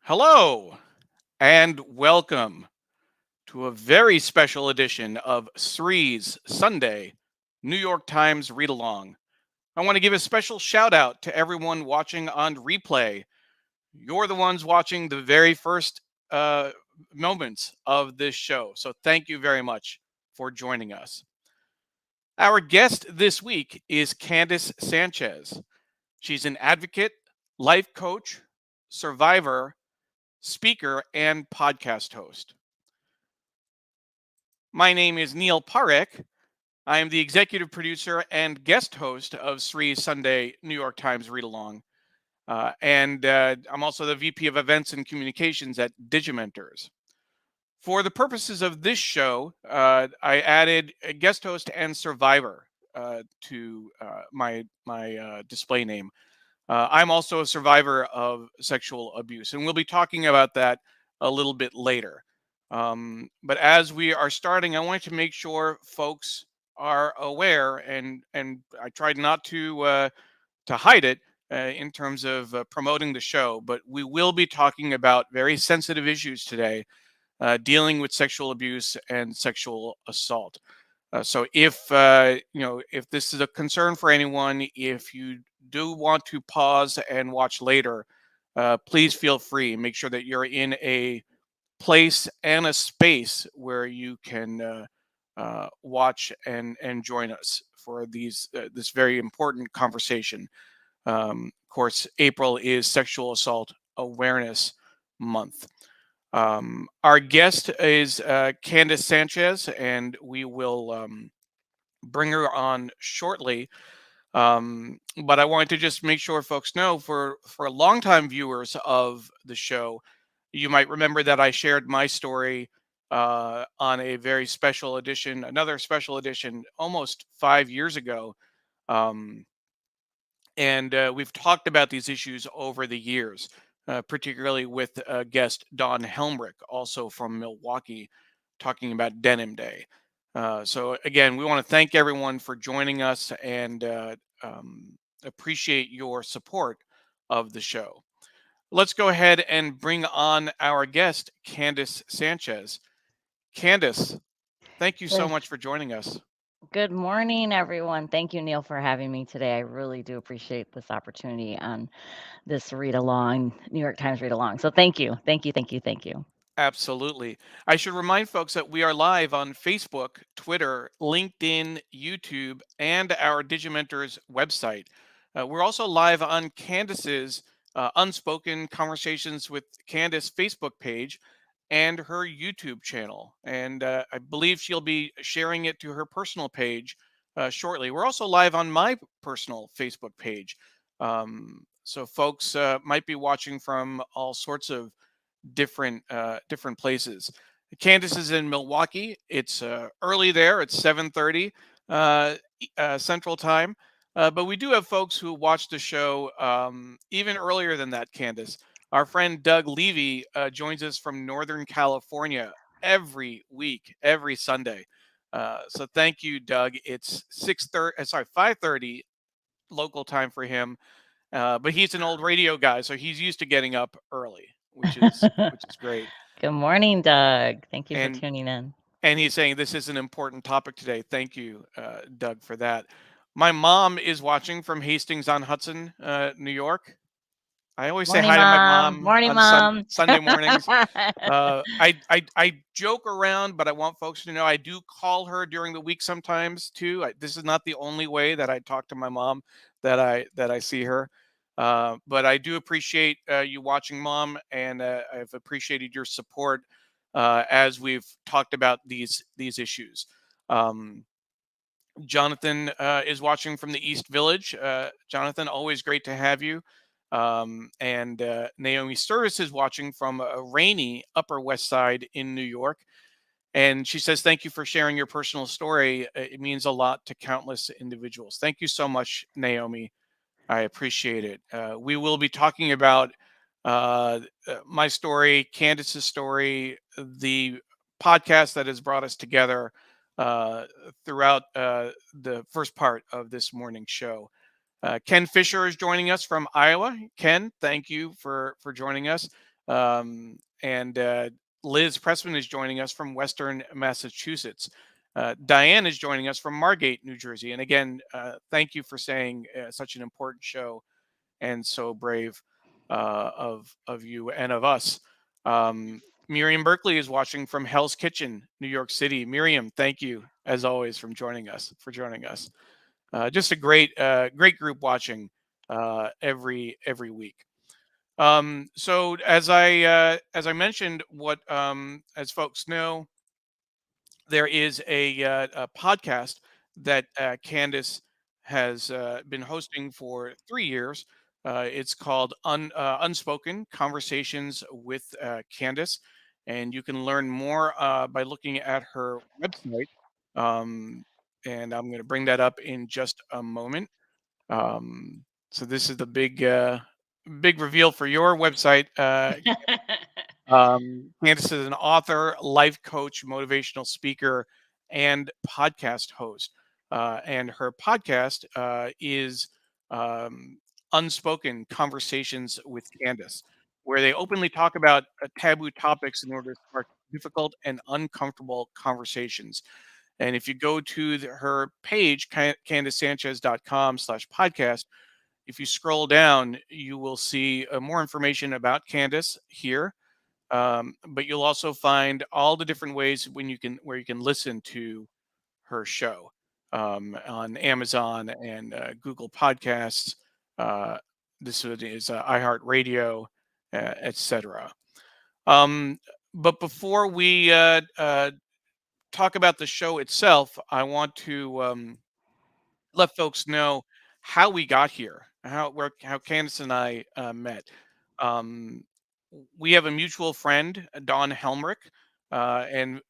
Hello and welcome to a very special edition of Sri's Sunday New York Times Read Along. I want to give a special shout out to everyone watching on replay. You're the ones watching the very first uh, moments of this show. So thank you very much for joining us. Our guest this week is Candace Sanchez. She's an advocate, life coach, survivor, speaker, and podcast host. My name is Neil Parekh. I am the executive producer and guest host of Sri's Sunday New York Times Read Along. And I'm also the VP of Events and Communications at Digimentors. For the purposes of this show, I added a guest host and survivor to my display name. I'm also a survivor of sexual abuse, and we'll be talking about that a little bit later. But as we are starting, I wanted to make sure folks are aware, and I tried not to hide it in terms of promoting the show. But we will be talking about very sensitive issues today, dealing with sexual abuse and sexual assault. So if this is a concern for anyone, if you do want to pause and watch later, please feel free. Make sure that you're in a place and a space where you can watch and join us for this very important conversation. Of course, April is Sexual Assault Awareness Month. Our guest is Candace Sanchez, and we will bring her on shortly. But I wanted to just make sure folks know for longtime viewers of the show, you might remember that I shared my story on a very special edition, another special edition, almost 5 years ago. Um, and we've talked about these issues over the years, particularly with guest Don Helmrich, also from Milwaukee, talking about Denim Day. So again, we want to thank everyone for joining us and appreciate your support of the show. Let's go ahead and bring on our guest, Candace Sanchez. Candace, thank you so Good much for joining us. good morning, everyone. Thank you, Neil, for having me today. I really do appreciate this opportunity on this read along, New York Times read along. So thank you. Thank you. Thank you. Thank you. Absolutely. I should remind folks that we are live on Facebook, Twitter, LinkedIn, YouTube, and our Digimentors website. We're also live on Candace's Unspoken Conversations with Candace Facebook page and her YouTube channel. And I believe she'll be sharing it to her personal page shortly. We're also live on my personal Facebook page. So folks might be watching from all sorts of different places. Candace is in Milwaukee. It's early there. It's 7:30 Central Time. But we do have folks who watch the show even earlier than that, Candace. Our friend Doug Levy joins us from Northern California every week, every Sunday. So thank you, Doug. It's 6:30, sorry, 5:30 local time for him. But he's an old radio guy, so he's used to getting up early, which is great. Good morning, Doug. Thank you for And tuning in. and he's saying this is an important topic today. Thank you, Doug, for that. My mom is watching from Hastings on Hudson, New York. I always say Morning, hi to my Mom. mom Morning, on Mom. Sunday mornings. I joke around, but I want folks to know I do call her during the week sometimes too. This is not the only way that I talk to my mom that I see her. But I do appreciate you watching, Mom, and I've appreciated your support as we've talked about these issues. Um, Jonathan is watching from the East Village. Jonathan, always great to have you. And Naomi Service is watching from a rainy Upper West Side in New York. And she says, thank you for sharing your personal story. It means a lot to countless individuals. Thank you so much, Naomi. I appreciate it. We will be talking about my story, Candace's story, the podcast that has brought us together uh, throughout the first part of this morning's show. Ken Fisher is joining us from Iowa. Ken, thank you for joining us. And Liz Pressman is joining us from Western Massachusetts. Diane is joining us from Margate, New Jersey. And again, thank you for saying such an important show and so brave of you and of us. Miriam Berkeley is watching from Hell's Kitchen, New York City. Miriam, thank you as always for joining us. Just a great group watching every week. So as I mentioned, what as folks know, there is a podcast that Candace has been hosting for 3 years. It's called Unspoken Conversations with Candace, and you can learn more by looking at her website. Um, and I'm going to bring that up in just a moment. So this is the big reveal for your website. Candace is an author, life coach, motivational speaker, and podcast host. And her podcast is um, Unspoken Conversations with Candace, where they openly talk about taboo topics in order to spark difficult and uncomfortable conversations. And if you go to her page, candacesanchez.com/podcast, if you scroll down, you will see more information about Candace here, but you'll also find all the different ways where you can listen to her show on Amazon and Google Podcasts. Uh, this is iHeartRadio, etc. Um, but before we talk about the show itself, I want to let folks know how we got here, how Candace and I met. Um, we have a mutual friend, Don Helmrich, and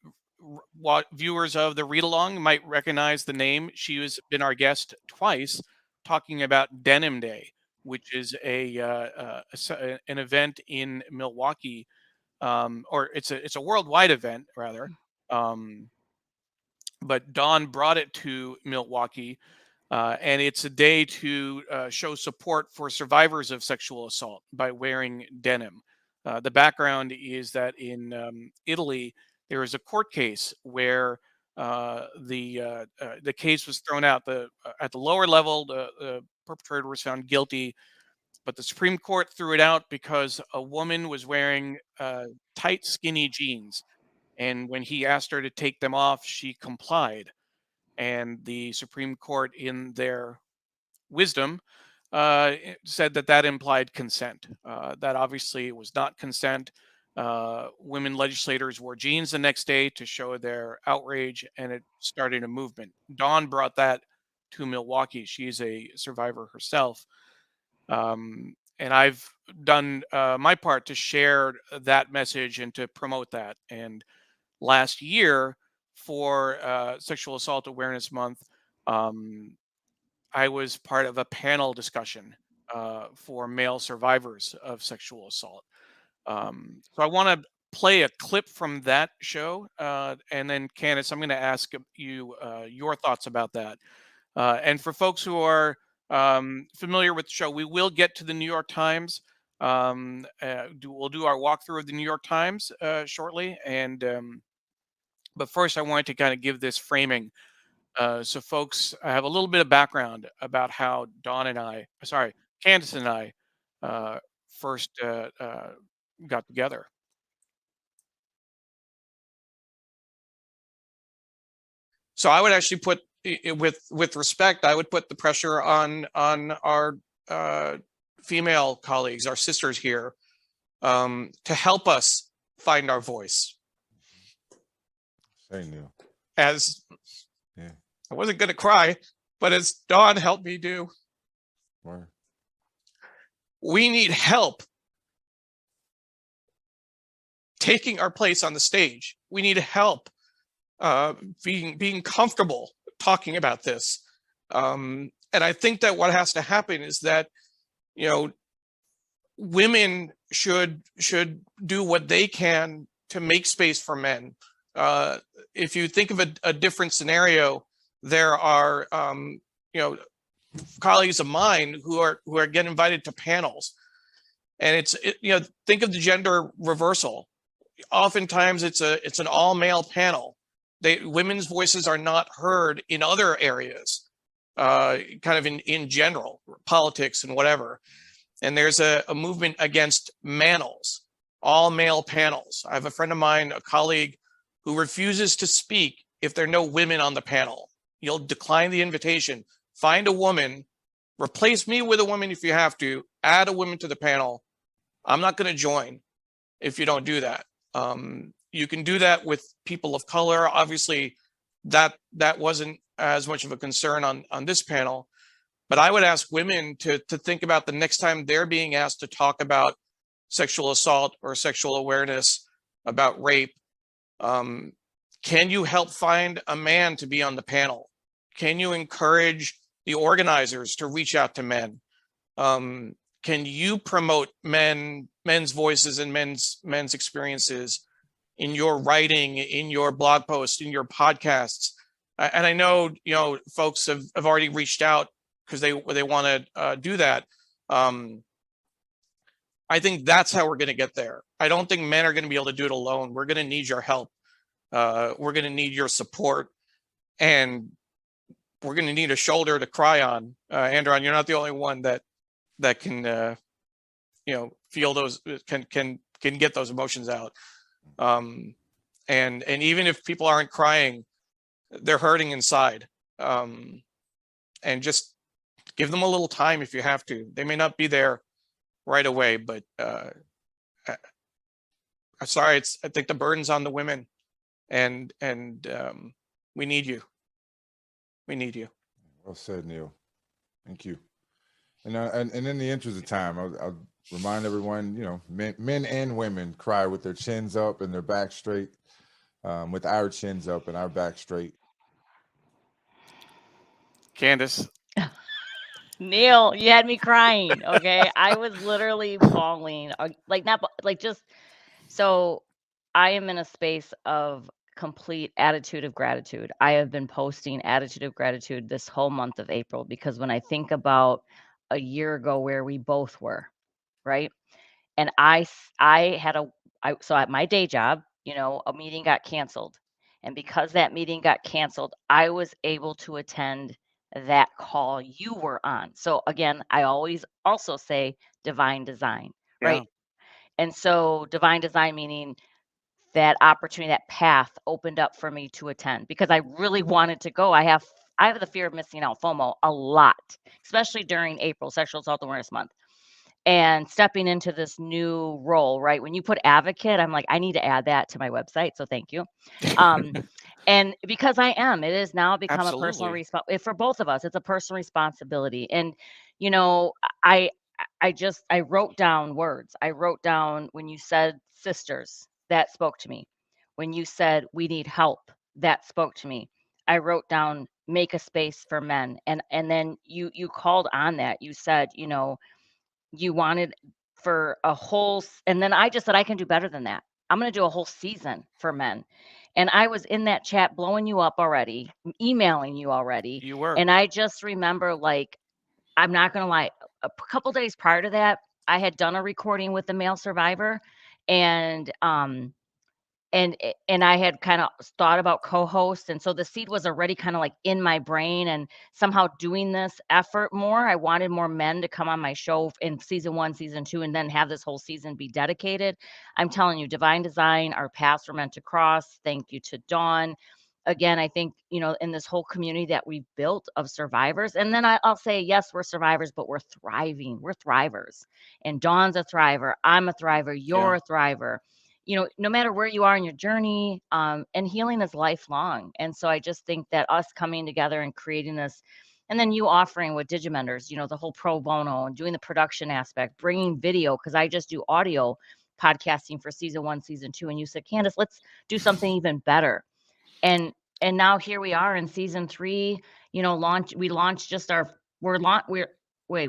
what viewers of the read along might recognize the name. She has been our guest twice, talking about Denim Day, which is an event in Milwaukee, or it's a worldwide event rather. Um, but Don brought it to Milwaukee, and it's a day to show support for survivors of sexual assault by wearing denim. The background is that in Italy, there was a court case where the case was thrown out. At the lower level, the perpetrator was found guilty, but the Supreme Court threw it out because a woman was wearing tight, skinny jeans, and when he asked her to take them off, she complied. And the Supreme Court, in their wisdom, said that that implied consent. That obviously was not consent. Women legislators wore jeans the next day to show their outrage, and it started a movement. Dawn brought that to Milwaukee. She's a survivor herself. And I've done my part to share that message and to promote that. And last year, for Sexual Assault Awareness Month, um, I was part of a panel discussion for male survivors of sexual assault. So I want to play a clip from that show, and then Candace, I'm going to ask you your thoughts about that. And for folks who are familiar with the show, we will get to the New York Times. We'll do our walkthrough of the New York Times shortly, and but first, I wanted to kind of give this framing so folks have a little bit of background about how Candace and I first got together. So I would actually put, with respect, I would put the pressure on our female colleagues, our sisters here, to help us find our voice. Say Neil. As Yeah. I wasn't going to cry, but as Dawn helped me do, Right. we need help taking our place on the stage. We need help being comfortable talking about this. And I think that what has to happen is that, women should do what they can to make space for men. If you think of a different scenario, there are colleagues of mine who are getting invited to panels, And think of the gender reversal. Oftentimes it's an all male panel. Women's voices are not heard in other areas, kind of in general, politics and whatever. And there's a movement against manels, all male panels. I have a friend of mine, a colleague, who refuses to speak if there are no women on the panel. You'll decline the invitation. Find a woman, replace me with a woman if you have to, add a woman to the panel. I'm not going to join if you don't do that. You can do that with people of color. Obviously, that wasn't as much of a concern on this panel, but I would ask women to think about the next time they're being asked to talk about sexual assault or sexual awareness, about rape. Can you help find a man to be on the panel? Can you encourage the organizers to reach out to men? Can you promote men's voices and men's experiences in your writing, in your blog posts, in your podcasts? And I know, folks have already reached out because they want to do that. I think that's how we're going to get there. I don't think men are going to be able to do it alone. We're going to need your help. We're going to need your support, and we're going to need a shoulder to cry on. Andron, you're not the only one that can, feel those, can get those emotions out. And even if people aren't crying, they're hurting inside. And just give them a little time if you have to. They may not be there right away, but I'm sorry, I think the burden's on the women, and we need you. We need you. Well said, Neil. Thank you. And in the interest of time, I'll remind everyone, men and women cry with their chins up and their back straight, with our chins up and our back straight. Candace. Neil, you had me crying. Okay. I was literally bawling, so I am in a space of complete attitude of gratitude. I have been posting attitude of gratitude this whole month of April, because when I think about a year ago where we both were, right? And so at my day job, a meeting got canceled. And because that meeting got canceled, I was able to attend that call you were on. So again, I always also say divine design, right? And so divine design meaning that opportunity, that path opened up for me to attend, because I really wanted to go. I have the fear of missing out, FOMO, a lot, especially during April, Sexual Assault Awareness Month, and stepping into this new role, right? When you put advocate, I'm like, I need to add that to my website. So thank you. And because it has now become a personal responsibility for both of us. It's a personal responsibility. And, I wrote down words. I wrote down when you said sisters, that spoke to me. When you said we need help, that spoke to me. I wrote down make a space for men. And then you called on that. You said, you wanted for a whole, and then I just said, I can do better than that. I'm going to do a whole season for men. And I was in that chat blowing you up already, emailing you already. You were. And I just remember, I'm not going to lie, a couple days prior to that, I had done a recording with the male survivor, and I had kind of thought about co-host. And so the seed was already kind of in my brain, and somehow doing this effort more. I wanted more men to come on my show in season 1, season 2, and then have this whole season be dedicated. I'm telling you, divine design, our paths were meant to cross. Thank you to Dawn. Again, I think, in this whole community that we've built of survivors. And then I'll say, yes, we're survivors, but we're thriving. We're thrivers. And Dawn's a thriver. I'm a thriver. You're a thriver. No matter where you are in your journey, and healing is lifelong. And so I just think that us coming together and creating this, and then you offering with Digimentors, the whole pro bono and doing the production aspect, bringing video, because I just do audio podcasting for season 1, season 2. And you said, Candace, let's do something even better. And now here we are in season 3, we launched just tomorrow. We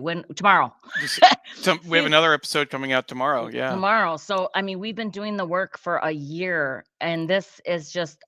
have another episode coming out tomorrow. Yeah. Tomorrow. So, we've been doing the work for a year, and this is just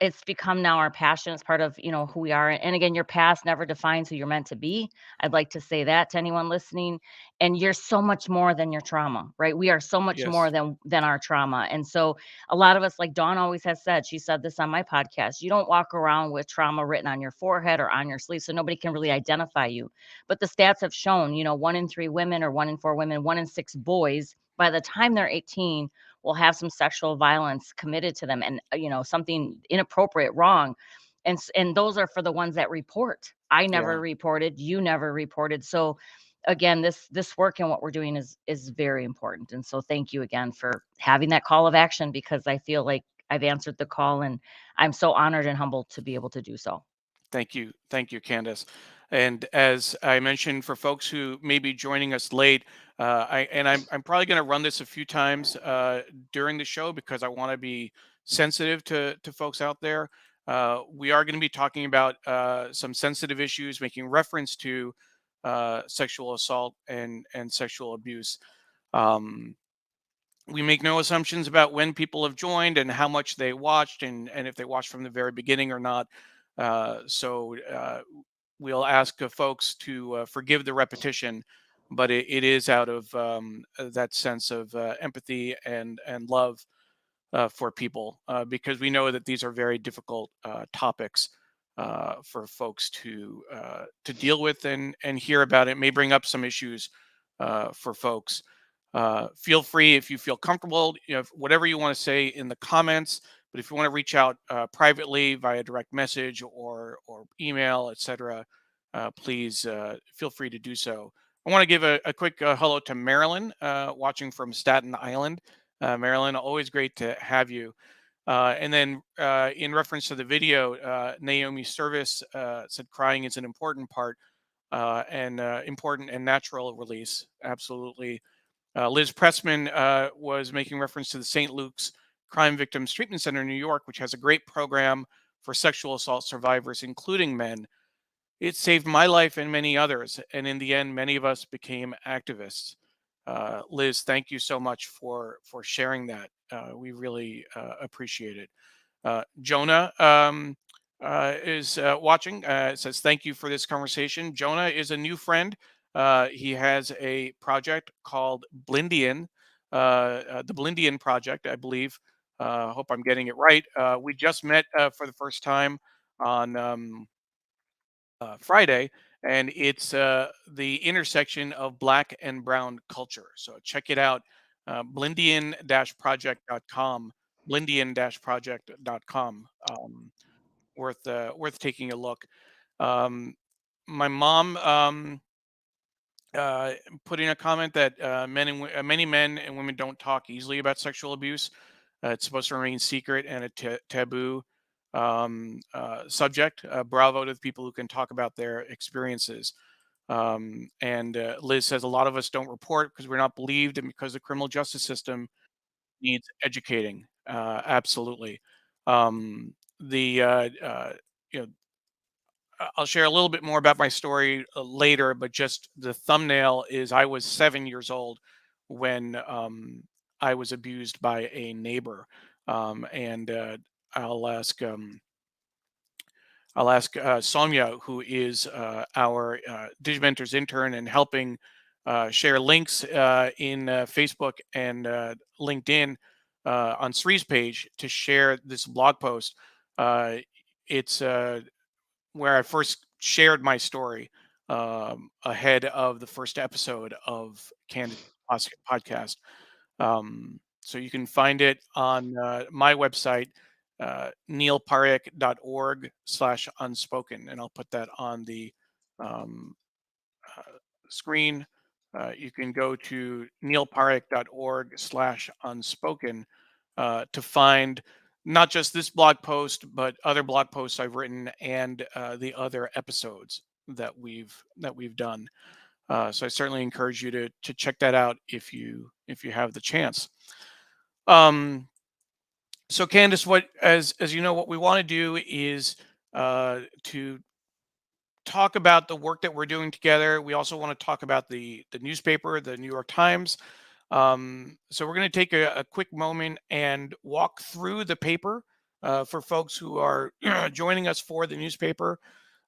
it's become now our passion. It's part of, who we are. And again, your past never defines who you're meant to be. I'd like to say that to anyone listening. And you're so much more than your trauma, right? We are so much more Yes. than our trauma. And so a lot of us, like Dawn always has said, she said this on my podcast, you don't walk around with trauma written on your forehead or on your sleeve, so nobody can really identify you. But the stats have shown, 1 in 3 women, or 1 in 4 women, 1 in 6 boys, by the time they're 18, will have some sexual violence committed to them, and something inappropriate, wrong. And those are for the ones that report. I never Yeah. reported, you never reported. So again, this work and what we're doing is very important. And so thank you again for having that call of action, because I feel like I've answered the call, and I'm so honored and humbled to be able to do so. Thank you, Candace. And as I mentioned, for folks who may be joining us late, I'm probably going to run this a few times during the show, because I want to be sensitive to folks out there. We are going to be talking about some sensitive issues, making reference to sexual assault and sexual abuse. Um, we make no assumptions about when people have joined and how much they watched, and if they watched from the very beginning or not. So we'll ask folks to forgive the repetition, but it is out of that sense of empathy and love for people, because we know that these are very difficult topics for folks to deal with and hear about. It may bring up some issues for folks. Feel free, if you feel comfortable, whatever you want to say in the comments. But if you want to reach out privately via direct message or email, etc., please feel free to do so. I want to give a quick hello to Marilyn, watching from Staten Island. Marilyn, always great to have you. And then in reference to the video, Naomi Service said crying is an important part and important and natural release. Absolutely. Liz Pressman was making reference to the St. Luke's Crime Victims Treatment Center in New York, which has a great program for sexual assault survivors, including men. It saved my life and many others. And in the end, many of us became activists. Liz, thank you so much for sharing that. We really appreciate it. Jonah is watching. Says thank you for this conversation. Jonah is a new friend. He has a project called Blindian, the Blindian Project, I believe. Hope I'm getting it right. We just met for the first time on Friday, and it's the intersection of Black and Brown culture. So check it out, blindian-project.com, blindian-project.com. Worth taking a look. Um, my mom uh, put in a comment that many men and women don't talk easily about sexual abuse. It's supposed to remain secret and a taboo subject. Bravo to the people who can talk about their experiences. And Liz says a lot of us don't report because we're not believed and because the criminal justice system needs educating. Absolutely. The you know I'll share a little bit more about my story later, but just the thumbnail is I was 7 years old when I was abused by a neighbor, and I'll ask. I'll ask Sonia, who is our Digimentors intern and helping share links in Facebook and LinkedIn on Sri's page to share this blog post. It's where I first shared my story ahead of the first episode of Candace podcast. So you can find it on my website, neilparekh.org/unspoken, and I'll put that on the um, uh, screen. You can go to neilparekh.org/unspoken to find not just this blog post, but other blog posts I've written and the other episodes that we've done. So I certainly encourage you to check that out if you have the chance. So Candace, what as you know, what we want to do is to talk about the work that we're doing together. We also want to talk about the newspaper, the New York Times. So we're going to take a quick moment and walk through the paper for folks who are joining us for the newspaper,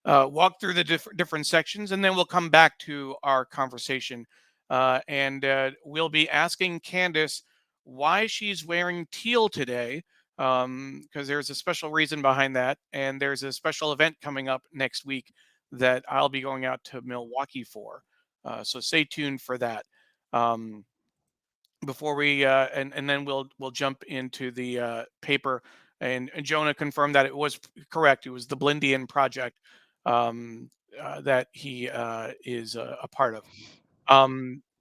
walk through the different sections, and then we'll come back to our conversation. And we'll be asking Candace why she's wearing teal today, because there's a special reason behind that. And there's a special event coming up next week that I'll be going out to Milwaukee for. So stay tuned for that. Before we and then we'll jump into the paper, and Jonah confirmed that it was correct. It was the Blindian project that he is a part of.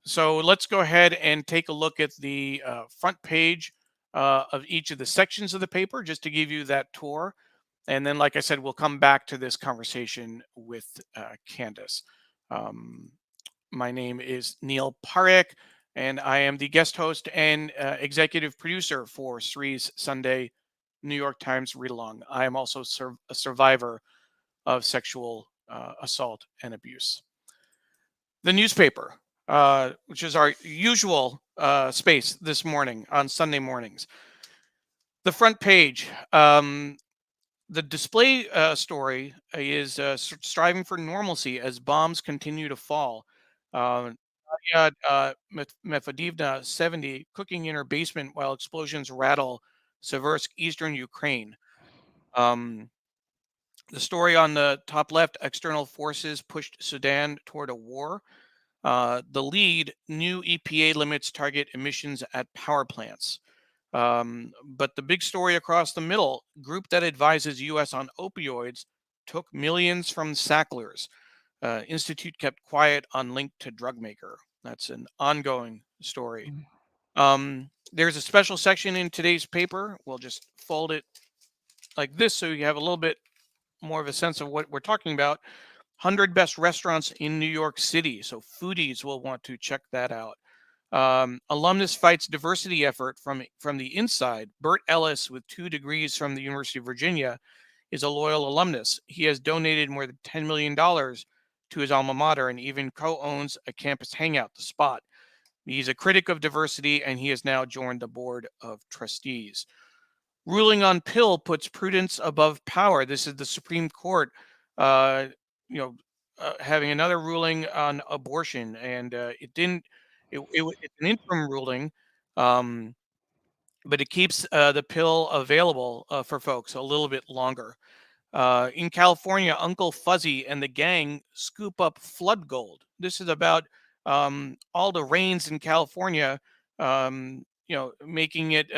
So let's go ahead and take a look at the front page of each of the sections of the paper, just to give you that tour. And then, like I said, we'll come back to this conversation with Candace. My name is Neil Parekh, and I am the guest host and executive producer for Sri's Sunday New York Times Read Along. I am also a survivor of sexual assault and abuse. The newspaper, which is our usual space this morning on Sunday mornings. The front page, the display story is striving for normalcy as bombs continue to fall. Nadia Mefadivna, 70, cooking in her basement while explosions rattle Seversk, eastern Ukraine. The story on the top left, external forces pushed Sudan toward a war. The lead, new EPA limits target emissions at power plants. But the big story across the middle, group that advises U.S. on opioids took millions from Sacklers. Institute kept quiet on link to drug maker. That's an ongoing story. There's a special section in today's paper. We'll just fold it like this so you have a little bit more of a sense of what we're talking about. 100 best restaurants in New York City. So foodies will want to check that out. Alumnus fights diversity effort from the inside. Bert Ellis, with 2 degrees from the University of Virginia, is a loyal alumnus. He has donated more than $10 million to his alma mater and even co-owns a campus hangout, The Spot. He's a critic of diversity, and he has now joined the board of trustees. Ruling on pill puts prudence above power. This is the Supreme Court, having another ruling on abortion, and it's an interim ruling, but it keeps the pill available for folks a little bit longer. In California, Uncle Fuzzy and the gang scoop up flood gold. This is about all the rains in California, making it,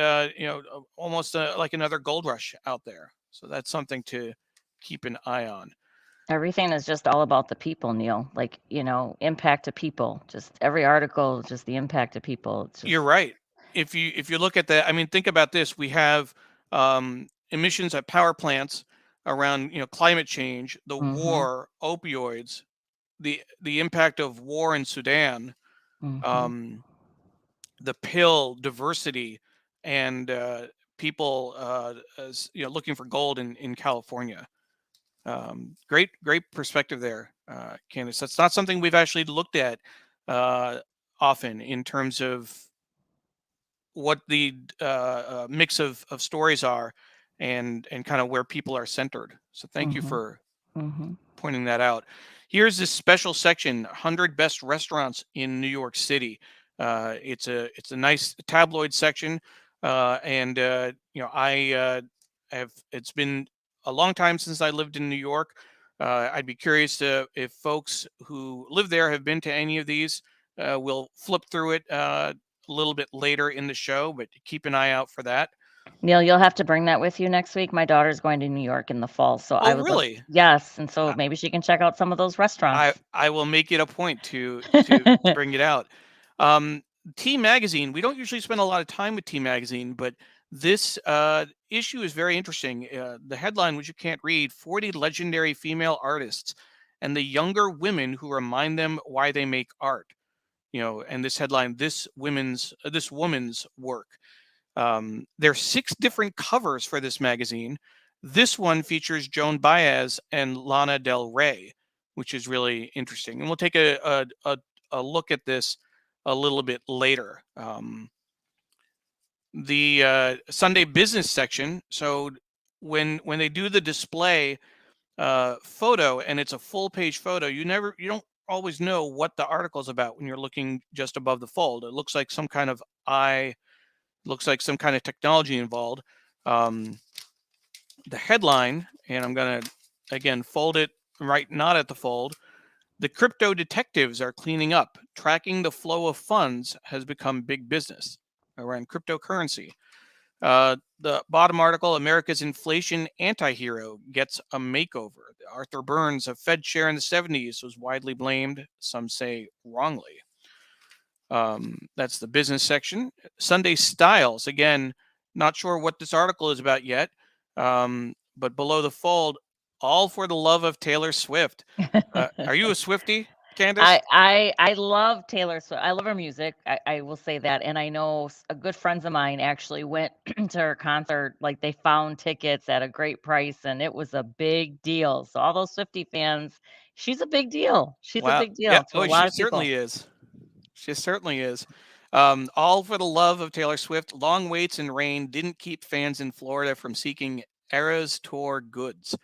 almost like another gold rush out there. So that's something to keep an eye on. Everything is just all about the people, Neil. Like, impact to people. Just every article, just the impact to people. You're right. If you look at that, I mean, think about this. We have emissions at power plants around climate change, the war, opioids, the impact of war in Sudan, the pill, diversity, and people looking for gold in California. Great perspective there, Candace. That's not something we've actually looked at often in terms of what the mix of stories are and kind of where people are centered. So thank you for pointing that out. Here's this special section, 100 best restaurants in New York City. It's a nice tabloid section, and I have. It's been a long time since I lived in New York. I'd be curious if folks who live there have been to any of these. We'll flip through it a little bit later in the show, but keep an eye out for that. Neil, you'll have to bring that with you next week. My daughter's going to New York in the fall, so I would really? Yes, and so maybe she can check out some of those restaurants. I will make it a point to bring it out. T Magazine. We don't usually spend a lot of time with T Magazine, but this issue is very interesting. The headline, which you can't read: 40 legendary female artists and the younger women who remind them why they make art. And this headline: this woman's work. There's 6 different covers for this magazine. This one features Joan Baez and Lana Del Rey, which is really interesting. And we'll take a look at this a little bit later. The Sunday business section. So when they do the display photo and it's a full page photo, you don't always know what the article is about when you're looking just above the fold. It looks like some kind of looks like some kind of technology involved. The headline, and I'm going to again fold it right, not at the fold. The crypto detectives are cleaning up. Tracking the flow of funds has become big business around cryptocurrency. The bottom article, America's inflation anti-hero gets a makeover. Arthur Burns, a Fed chair in the 70s, was widely blamed, some say wrongly. That's the business section. Sunday styles, again, not sure what this article is about yet, but below the fold, all for the love of Taylor Swift. Are you a Swiftie, Candace? I love Taylor Swift. I love her music. I will say that. And I know a good friends of mine actually went to her concert. Like they found tickets at a great price and it was a big deal. So all those Swiftie fans, she's a big deal. She's a Wow. big deal Yeah. to a Oh, lot she of people. certainly is. She certainly is. All for the love of Taylor Swift. Long waits and rain didn't keep fans in Florida from seeking Eras Tour goods.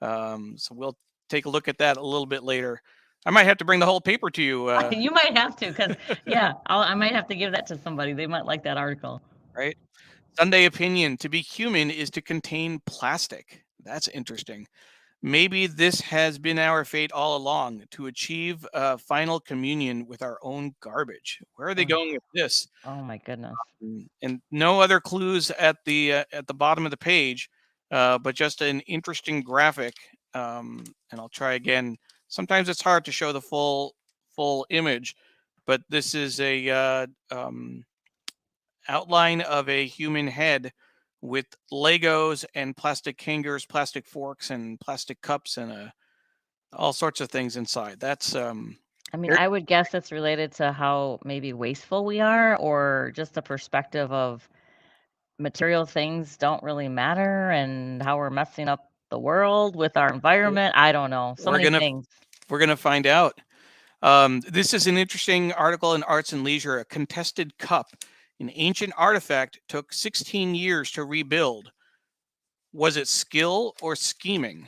So we'll take a look at that a little bit later. I might have to bring the whole paper to you. You might have to, because yeah, I might have to give that to somebody. They might like that article. Right. Sunday opinion: to be human is to contain plastic. That's interesting. Maybe this has been our fate all along, to achieve final communion with our own garbage. Where are they going with this? Oh my goodness. And no other clues at the bottom of the page, but just an interesting graphic. And I'll try again. Sometimes it's hard to show the full image, but this is a outline of a human head with Legos and plastic hangers, plastic forks, and plastic cups, and all sorts of things inside. That's I mean, very- I would guess it's related to how maybe wasteful we are, or just a perspective of material things don't really matter and how we're messing up the world with our environment. I don't know. So many things. we're gonna find out. This is an interesting article in Arts and Leisure. A contested cup, an ancient artifact, took 16 years to rebuild. Was it skill or scheming?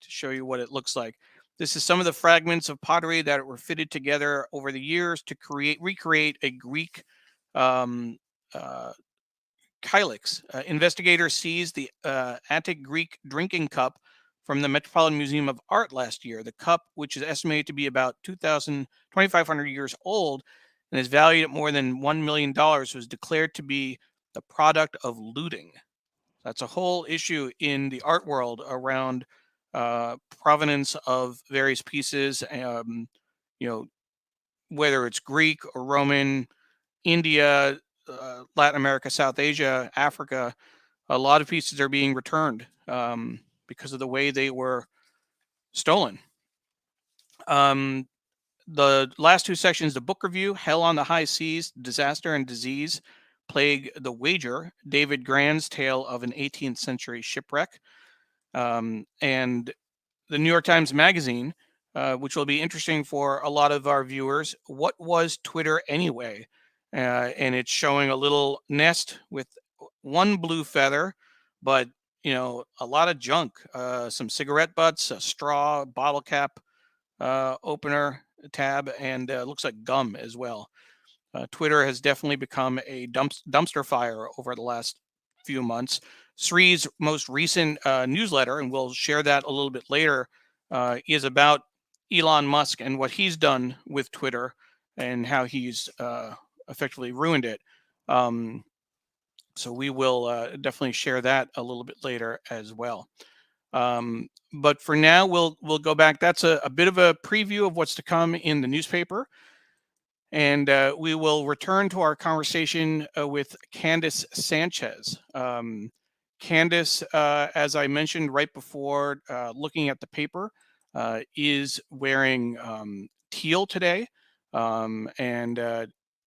To show you what it looks like. This is some of the fragments of pottery that were fitted together over the years to recreate a Greek kylix. Investigators seized the antique Greek drinking cup from the Metropolitan Museum of Art last year. The cup, which is estimated to be about 2,500 years old and is valued at more than $1 million, was declared to be the product of looting. That's a whole issue in the art world around provenance of various pieces. You know, whether it's Greek or Roman, India, Latin America, South Asia, Africa, a lot of pieces are being returned because of the way they were stolen. The last two sections, the book review, Hell on the High Seas, Disaster and Disease, Plague the Wager, David Grand's tale of an 18th century shipwreck. And the New York Times Magazine, which will be interesting for a lot of our viewers. What was Twitter anyway? And it's showing a little nest with one blue feather, but a lot of junk, some cigarette butts, a straw, bottle cap opener tab, and looks like gum as well. Twitter has definitely become a dumpster fire over the last few months. Sri's most recent newsletter, and we'll share that a little bit later, is about Elon Musk and what he's done with Twitter and how he's effectively ruined it. So we will definitely share that a little bit later as well. But for now, we'll go back. That's a bit of a preview of what's to come in the newspaper. And we will return to our conversation with Candace Sanchez. Candace, as I mentioned right before looking at the paper, is wearing teal today. And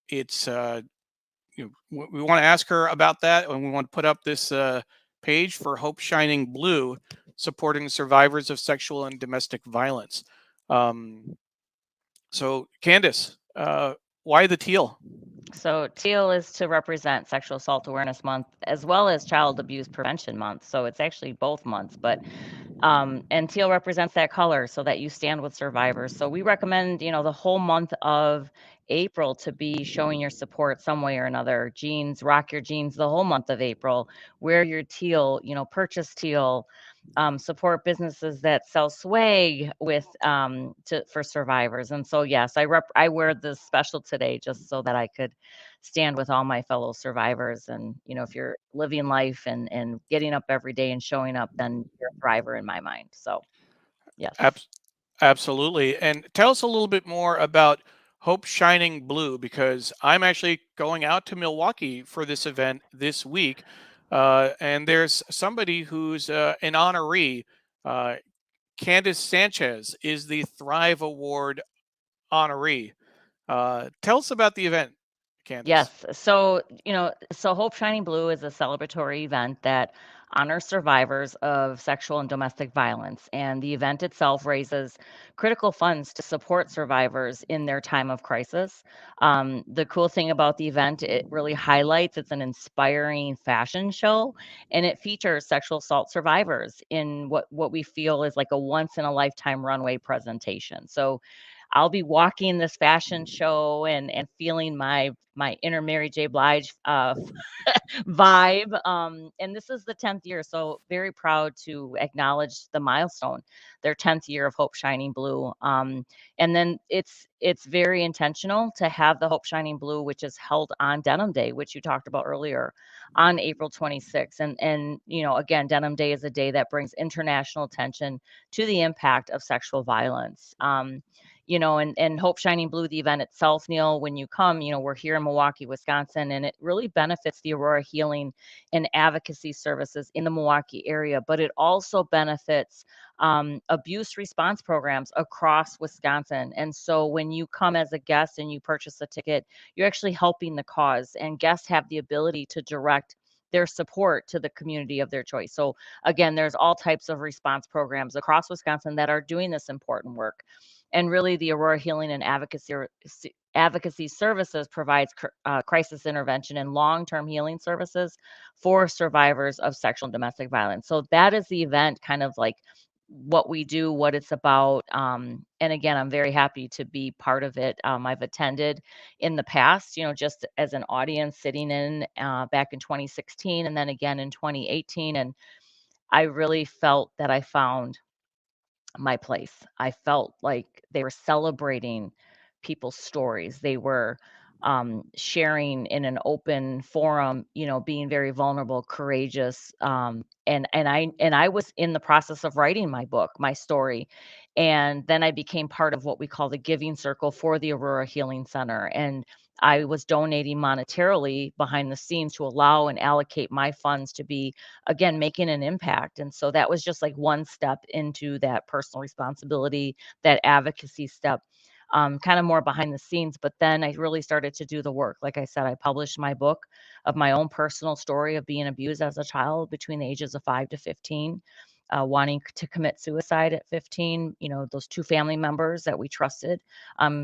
it's, we want to ask her about that. And we want to put up this page for Hope Shining Blue, supporting survivors of sexual and domestic violence. So Candace, why the teal? So teal is to represent Sexual Assault Awareness Month as well as Child Abuse Prevention Month. So it's actually both months, but and teal represents that color so that you stand with survivors. So we recommend, the whole month of April to be showing your support some way or another. Jeans, rock your jeans the whole month of April. Wear your teal, purchase teal. Support businesses that sell swag for survivors. And so yes, I wear this special today just so that I could stand with all my fellow survivors. And if you're living life and getting up every day and showing up, then you're a thriver in my mind. So yes. Abs- Absolutely. And tell us a little bit more about Hope Shining Blue, because I'm actually going out to Milwaukee for this event this week. And there's somebody who's an honoree. Uh, Candace Sanchez is the Thrive Award honoree. Tell us about the event, Candace. Yes. So Hope Shining Blue is a celebratory event that honors survivors of sexual and domestic violence. And the event itself raises critical funds to support survivors in their time of crisis. The cool thing about the event, it really highlights it's an inspiring fashion show, and it features sexual assault survivors in what we feel is like a once in a lifetime runway presentation. So I'll be walking this fashion show and feeling my inner Mary J. Blige vibe. And this is the 10th year, so very proud to acknowledge the milestone, their 10th year of Hope Shining Blue. And then it's very intentional to have the Hope Shining Blue, which is held on Denim Day, which you talked about earlier, on April 26th. And again, Denim Day is a day that brings international attention to the impact of sexual violence. And Hope Shining Blue, the event itself, Neil, when you come, we're here in Milwaukee, Wisconsin, and it really benefits the Aurora Healing and Advocacy Services in the Milwaukee area, but it also benefits abuse response programs across Wisconsin. And so when you come as a guest and you purchase a ticket, you're actually helping the cause, and guests have the ability to direct their support to the community of their choice. So again, there's all types of response programs across Wisconsin that are doing this important work. And really, the Aurora Healing and Advocacy Services provides crisis intervention and long-term healing services for survivors of sexual and domestic violence. So that is the event, kind of like what we do, what it's about. And again, I'm very happy to be part of it. I've attended in the past, just as an audience sitting in back in 2016 and then again in 2018. And I really felt that I found my place. I felt like they were celebrating people's stories. They were sharing in an open forum, being very vulnerable, courageous. And I was in the process of writing my book, my story. And then I became part of what we call the Giving Circle for the Aurora Healing Center. And I was donating monetarily behind the scenes to allow and allocate my funds to be, again, making an impact. And so that was just like one step into that personal responsibility, that advocacy step, kind of more behind the scenes. But then I really started to do the work. Like I said, I published my book of my own personal story of being abused as a child between the ages of 5 to 15. Wanting to commit suicide at 15, those two family members that we trusted.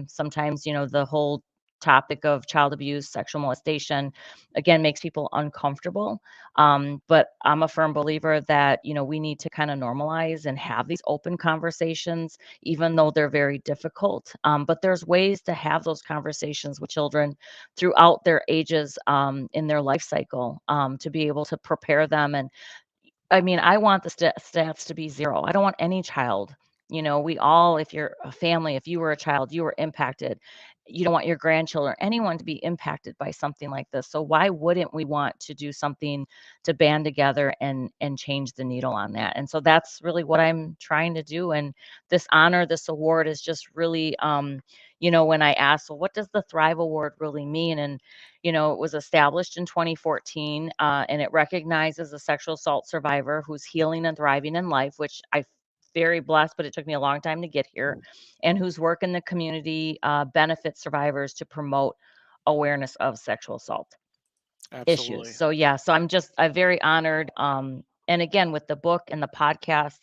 Sometimes, the whole topic of child abuse, sexual molestation, again, makes people uncomfortable. But I'm a firm believer that, we need to kind of normalize and have these open conversations, even though they're very difficult. But there's ways to have those conversations with children throughout their ages in their life cycle, to be able to prepare them. And I mean, I want the stats to be 0. I don't want any child, we all, if you're a family, if you were a child, you were impacted. You don't want your grandchildren, anyone to be impacted by something like this. So why wouldn't we want to do something to band together and change the needle on that? And so that's really what I'm trying to do. And this honor, this award is just really, when I asked, well, what does the Thrive Award really mean? And it was established in 2014, and it recognizes a sexual assault survivor who's healing and thriving in life, which I very blessed, but it took me a long time to get here, and whose work in the community benefits survivors to promote awareness of sexual assault issues. Absolutely. So yeah, so I'm very honored. And again, with the book and the podcast,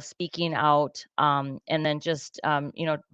speaking out, and then just,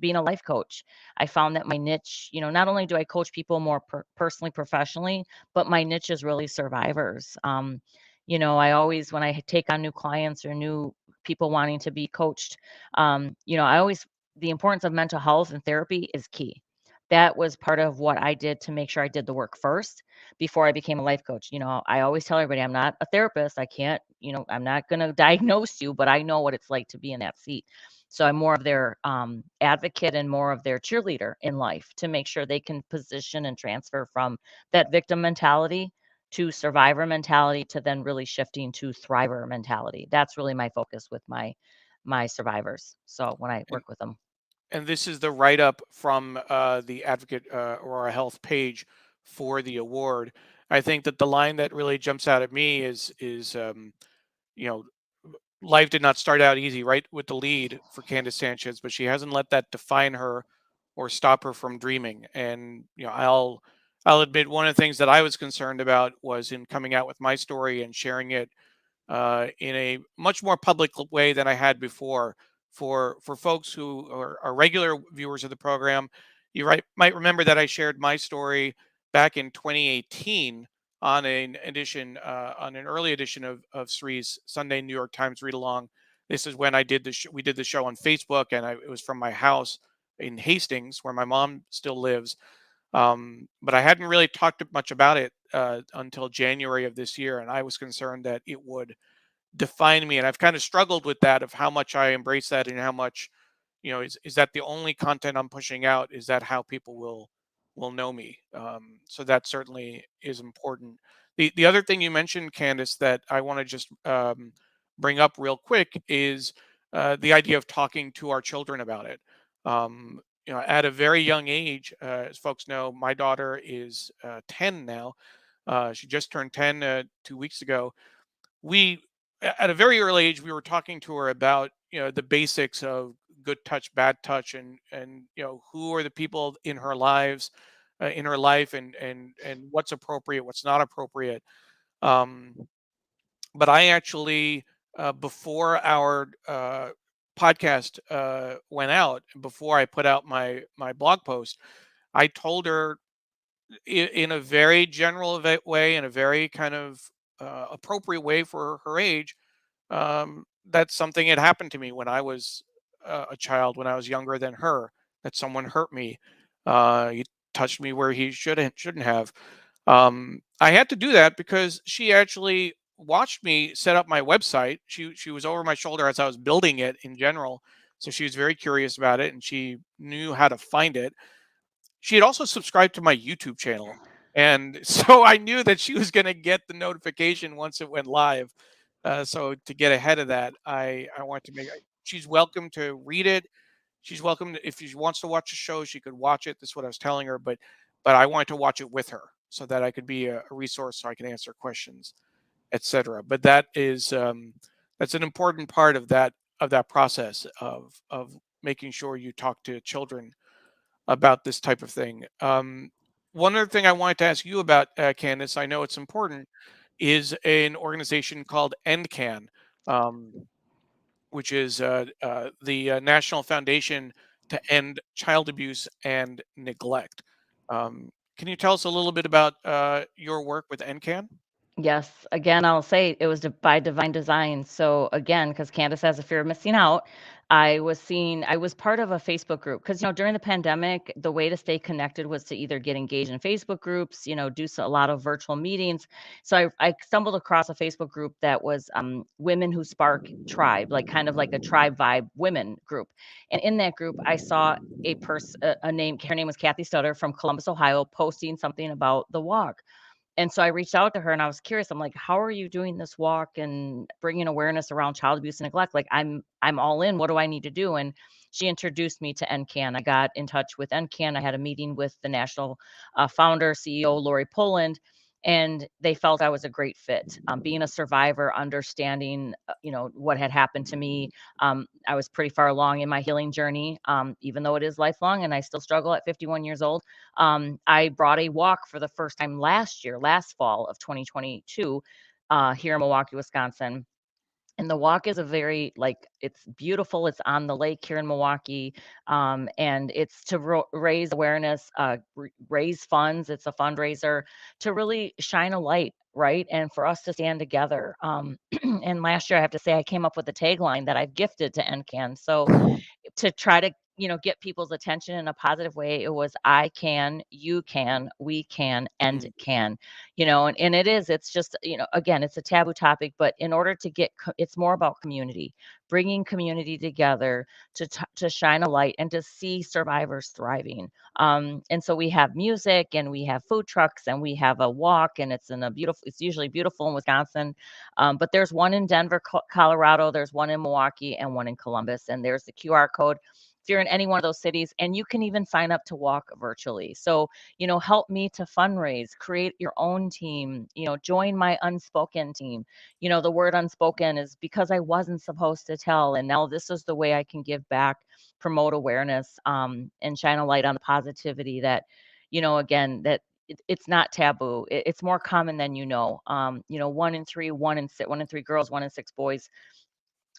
being a life coach. I found that my niche, not only do I coach people more personally, professionally, but my niche is really survivors. I always, when I take on new clients or new people wanting to be coached, the importance of mental health and therapy is key. That was part of what I did to make sure I did the work first before I became a life coach. I always tell everybody I'm not a therapist. I can't, I'm not going to diagnose you, but I know what it's like to be in that seat. So I'm more of their advocate and more of their cheerleader in life to make sure they can position and transfer from that victim mentality to survivor mentality to then really shifting to thriver mentality. That's really my focus with my survivors. So when I And work with them. and this is the write up from the Advocate Aurora Health page for the award. I think that the line that really jumps out at me is you know life did not start out easy, right, with the lead for Candace Sanchez, but she hasn't let that define her or stop her from dreaming. And I'll admit one of the things that I was concerned about was in coming out with my story and sharing it in a much more public way than I had before. For folks who are regular viewers of the program, might remember that I shared my story back in 2018 on on an early edition of Sri's Sunday New York Times read along. This is when I did we did the show on Facebook, and it was from my house in Hastings, where my mom still lives. But I hadn't really talked much about it until January of this year, and I was concerned that it would define me. And I've kind of struggled with that of how much I embrace that and how much, is that the only content I'm pushing out? Is that how people will know me? So that certainly is important. The other thing you mentioned, Candace, that I want to just bring up real quick is the idea of talking to our children about it. At a very young age, as folks know, my daughter is 10 now. She just turned 10 2 weeks ago. We At a very early age, we were talking to her about the basics of good touch, bad touch, and who are the people in her life, and what's appropriate, what's not appropriate. um but I actually, before our podcast went out, before I put out my blog post, I told her in a very general way, in a very kind of appropriate way for her age, that something had happened to me when I was a child, when I was younger than her, that someone hurt me. He touched me where he shouldn't have. I had to do that because she actually watched me set up my website. She was over my shoulder as I was building it in general, so she was very curious about it, and she knew how to find it. She had also subscribed to my YouTube channel. And so I knew that she was going to get the notification once it went live. So to get ahead of that, I want to she's welcome to read it. She's welcome if she wants to watch a show, she could watch it. That's what I was telling her. But I wanted to watch it with her so that I could be a resource, so I can answer questions, etc. But that's an important part of that process of making sure you talk to children about this type of thing. One other thing I wanted to ask you about, Candace, I know it's important, is an organization called NCAN, um, which is the National Foundation to End Child Abuse and Neglect. Can you tell us a little bit about your work with NCAN? Yes. Again, I'll say it was by divine design. So again, because Candace has a fear of missing out, I was part of a Facebook group because, during the pandemic, the way to stay connected was to either get engaged in Facebook groups, do a lot of virtual meetings. So I stumbled across a Facebook group that was Women Who Spark Tribe, like kind of like a tribe vibe women group. And in that group, I saw a name, her name was Kathy Stutter from Columbus, Ohio, posting something about the walk. And so I reached out to her and I was curious. I'm like, "How are you doing this walk and bringing awareness around child abuse and neglect? Like, I'm all in. What do I need to do?" And she introduced me to NCAN. I got in touch with NCAN. I had a meeting with the national founder, CEO, Lori Poland, and they felt I was a great fit. Being a survivor, understanding, what had happened to me. I was pretty far along in my healing journey, even though it is lifelong and I still struggle at 51 years old. I brought a walk for the first time last fall of 2022, here in Milwaukee, Wisconsin. And the walk is a very it's beautiful. It's on the lake here in Milwaukee, and it's to raise awareness, raise funds. It's a fundraiser to really shine a light, right? And for us to stand together. And last year, I have to say, I came up with a tagline that I've gifted to NCAN. So to try to get people's attention in a positive way, it was I can, you can, we can, and Mm. can. And it's just, again, it's a taboo topic, but in order to it's more about community, bringing community together to shine a light and to see survivors thriving. And so we have music and we have food trucks and we have a walk, and it's usually beautiful in Wisconsin. But there's one in Denver, Colorado, there's one in Milwaukee, and one in Columbus. And there's the QR code if you're in any one of those cities, and you can even sign up to walk virtually. So, help me to fundraise, create your own team, join my Unspoken team. The word unspoken is because I wasn't supposed to tell. And now this is the way I can give back, promote awareness, and shine a light on the positivity that, again, that it's not taboo. It's more common than 1 in 3, 1 in 3 girls, 1 in 6 boys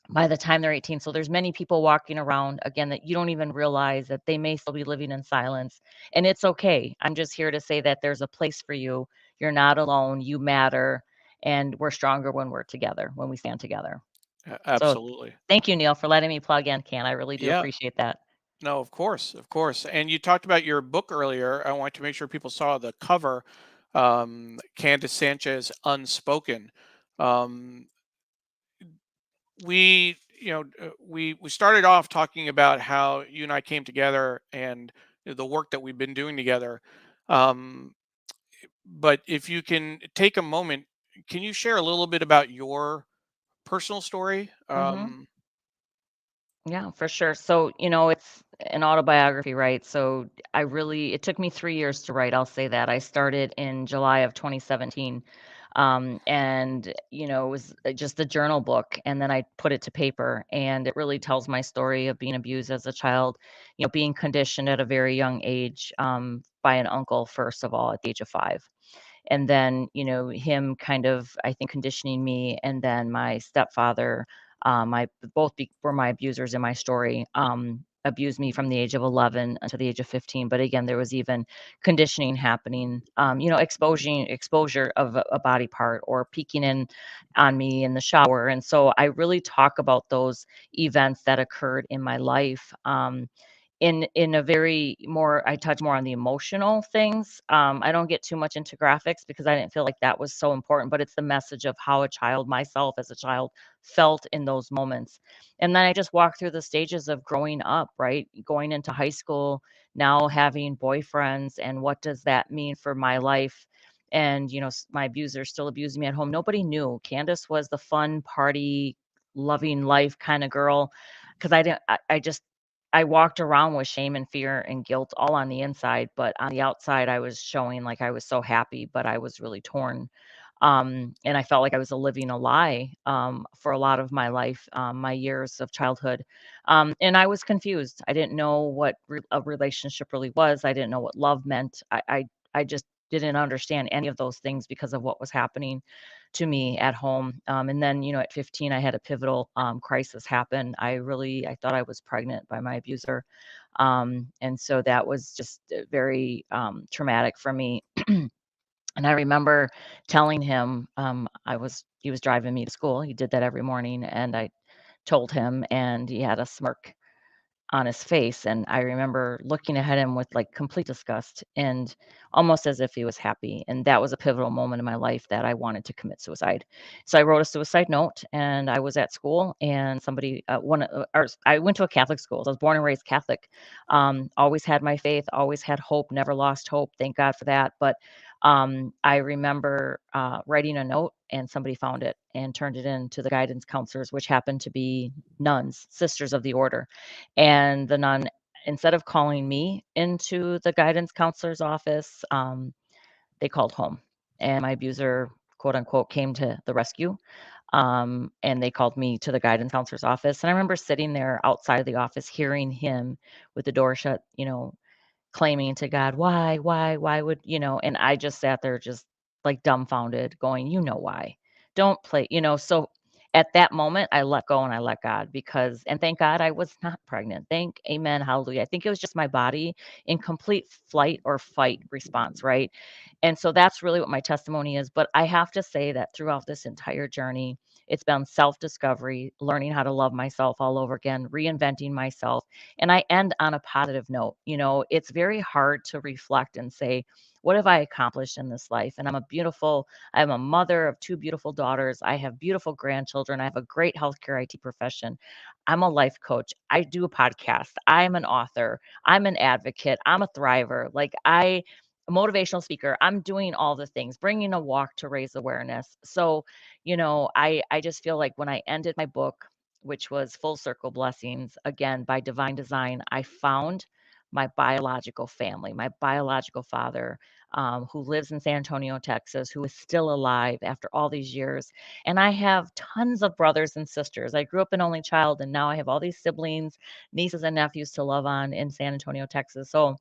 by the time they're 18. So there's many people walking around again that you don't even realize that they may still be living in silence. And it's okay. I'm just here to say that there's a place for you. You're not alone. You matter. And we're stronger when we're together, when we stand together. So Absolutely. thank you, Neil, for letting me plug in, Can. I really do Yeah. appreciate that. No, of course, of course. And you talked about your book earlier. I want to make sure people saw the cover. Candace Sanchez, Unspoken. Um, we started off talking about how you and I came together and the work that we've been doing together. Um, but if you can take a moment, can you share a little bit about your personal story? Hmm. Yeah, for sure. So, it's an autobiography, right? So it took me 3 years to write. I'll say that. I started in July of 2017. And, it was just a journal book. And then I put it to paper, and it really tells my story of being abused as a child, being conditioned at a very young age, by an uncle, first of all, at the age of 5. And then him kind of, I think, conditioning me, and then my stepfather, my both were my abusers in my story, abused me from the age of 11 until the age of 15. But again, there was even conditioning happening, exposure of a body part, or peeking in on me in the shower. And so I really talk about those events that occurred in my life, in a very more I touch more on the emotional things. I don't get too much into graphics because I didn't feel like that was so important, but it's the message of how myself as a child, felt in those moments. And then I just walk through the stages of growing up, right? Going into high school, now having boyfriends, and what does that mean for my life? And, my abuser still abused me at home. Nobody knew. Candace was the fun, party, loving life kind of girl, because I just I walked around with shame and fear and guilt all on the inside, but on the outside, I was showing like I was so happy, but I was really torn. And I felt like I was living a lie, for a lot of my life, my years of childhood. And I was confused. I didn't know what a relationship really was. I didn't know what love meant. I just didn't understand any of those things because of what was happening to me at home. And then, at 15, I had a pivotal, crisis happen. I thought I was pregnant by my abuser. And so that was just very, traumatic for me. And I remember telling him, he was driving me to school. He did that every morning. And I told him, and he had a smirk on his face. And I remember looking at him with like complete disgust, and almost as if he was happy. And that was a pivotal moment in my life that I wanted to commit suicide. So I wrote a suicide note, and I was at school, and somebody, I went to a Catholic school. So I was born and raised Catholic. Always had my faith, always had hope, never lost hope. Thank God for that. But I remember writing a note, and somebody found it and turned it in to the guidance counselors, which happened to be nuns, sisters of the order. And the nun, instead of calling me into the guidance counselor's office, they called home. And my abuser, quote unquote, came to the rescue. And they called me to the guidance counselor's office. And I remember sitting there outside of the office, hearing him with the door shut, claiming to God, why would, and I just sat there just like dumbfounded, going, why? Don't play. So at that moment, I let go and I let God and thank God I was not pregnant. Amen, hallelujah. I think it was just my body in complete flight or fight response, right? And so that's really what my testimony is. But I have to say that throughout this entire journey, it's been self discovery, learning how to love myself all over again, reinventing myself. And I end on a positive note. It's very hard to reflect and say, what have I accomplished in this life? And I'm a mother of two beautiful daughters. I have beautiful grandchildren. I have a great healthcare IT profession. I'm a life coach. I do a podcast. I'm an author. I'm an advocate. I'm a thriver. A motivational speaker. I'm doing all the things, bringing a walk to raise awareness. So, I just feel like when I ended my book, which was Full Circle Blessings, again, by divine design, I found my biological family, my biological father, who lives in San Antonio, Texas, who is still alive after all these years. And I have tons of brothers and sisters. I grew up an only child, and now I have all these siblings, nieces, and nephews to love on in San Antonio, Texas. So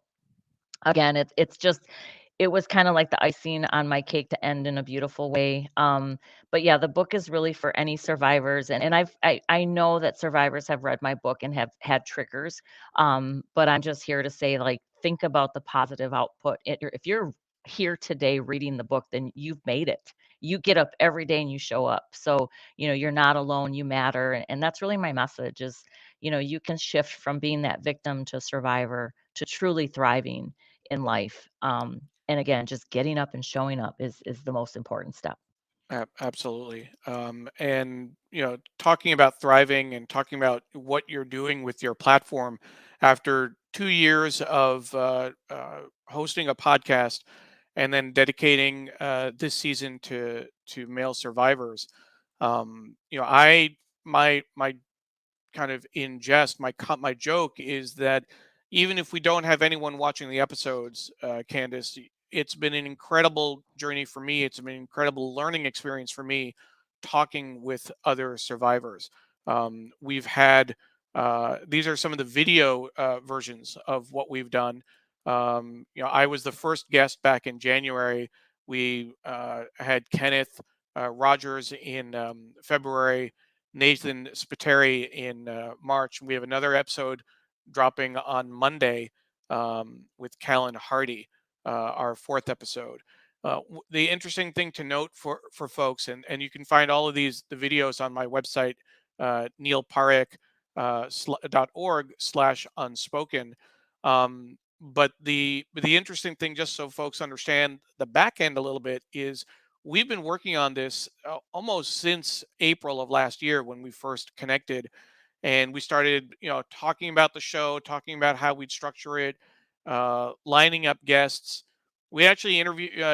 again, it was kind of like the icing on my cake to end in a beautiful way. But yeah, the book is really for any survivors, and I know that survivors have read my book and have had triggers. But I'm just here to say, like, think about the positive output. If you're here today reading the book, then you've made it. You get up every day and you show up. So, you're not alone, you matter. And that's really my message is, you can shift from being that victim to survivor to truly thriving in life. And again, just getting up and showing up is the most important step. Absolutely. And talking about thriving and talking about what you're doing with your platform after 2 years of hosting a podcast and then dedicating this season to male survivors. I my kind of in jest, my joke is that even if we don't have anyone watching the episodes, Candace, it's been an incredible journey for me. It's been an incredible learning experience for me talking with other survivors. We've had these are some of the video versions of what we've done. I was the first guest back in January. We had Kenneth Rogers in February, Nathan Spiteri in March. We have another episode dropping on Monday with Callan Hardy, our fourth episode. The interesting thing to note for folks, and you can find all of the videos on my website, Neil Parekh .org/unspoken. But the interesting thing, just so folks understand the back end a little bit, is we've been working on this almost since April of last year when we first connected, and we started, talking about the show, talking about how we'd structure it, lining up guests. We actually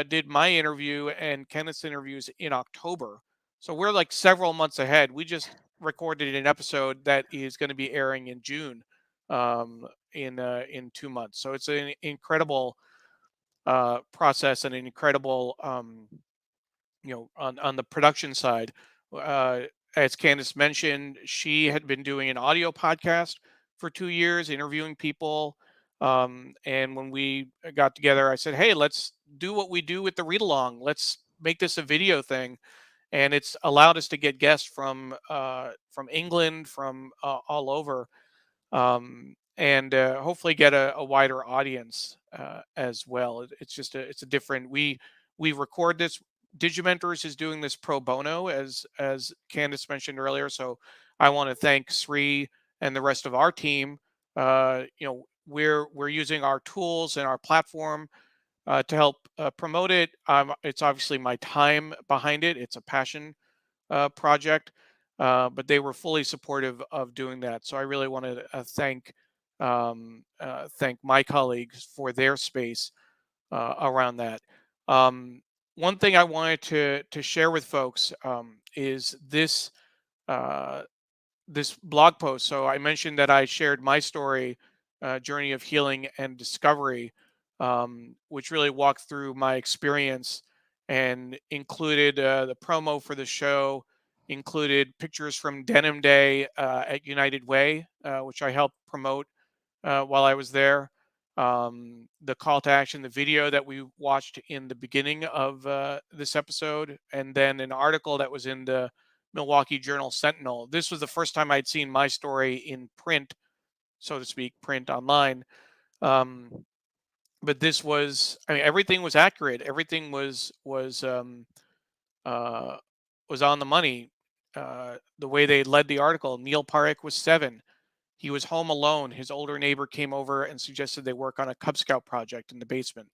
did my interview and Kenneth's interviews in October, so we're like several months ahead. We just recorded an episode that is going to be airing in June, in 2 months. So it's an incredible process and an incredible on the production side. Uh, as Candace mentioned, she had been doing an audio podcast for 2 years, interviewing people. And when we got together, I said, "Hey, let's do what we do with the read along. Let's make this a video thing." And it's allowed us to get guests from England, from all over, and hopefully get a wider audience as well. It's a different. We record this. Digimentors is doing this pro bono, as Candace mentioned earlier. So I want to thank Sri and the rest of our team. We're using our tools and our platform to help promote it. It's obviously my time behind it. It's a passion project, but they were fully supportive of doing that. So I really want to thank my colleagues for their space around that. Um, One thing I wanted to share with folks is uh, this blog post. So I mentioned that I shared my story, journey of healing and discovery, which really walked through my experience and included the promo for the show, included pictures from Denim Day at United Way, which I helped promote while I was there. The call to action, the video that we watched in the beginning of this episode, and then an article that was in the Milwaukee Journal Sentinel. This was the first time I'd seen my story in print, so to speak, print online. But this was, I mean, everything was accurate. Everything uh, was on the money. The way they led the article, Neil Parekh was 7. He was home alone. His older neighbor came over and suggested they work on a Cub Scout project in the basement.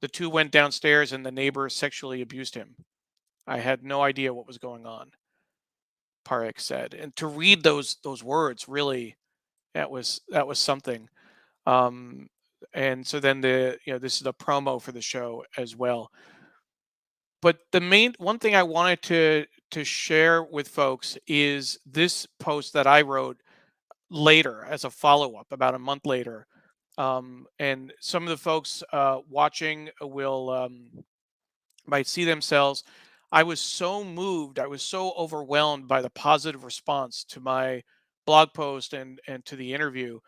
The two went downstairs and the neighbor sexually abused him. I had no idea what was going on, Parekh said. And to read those words, really, that was something. And so then this is a promo for the show as well. But the main one thing I wanted to share with folks is this post that I wrote later as a follow-up about a month later. And some of the folks watching will might see themselves. I was so moved, I was so overwhelmed by the positive response to my blog post and to the interview,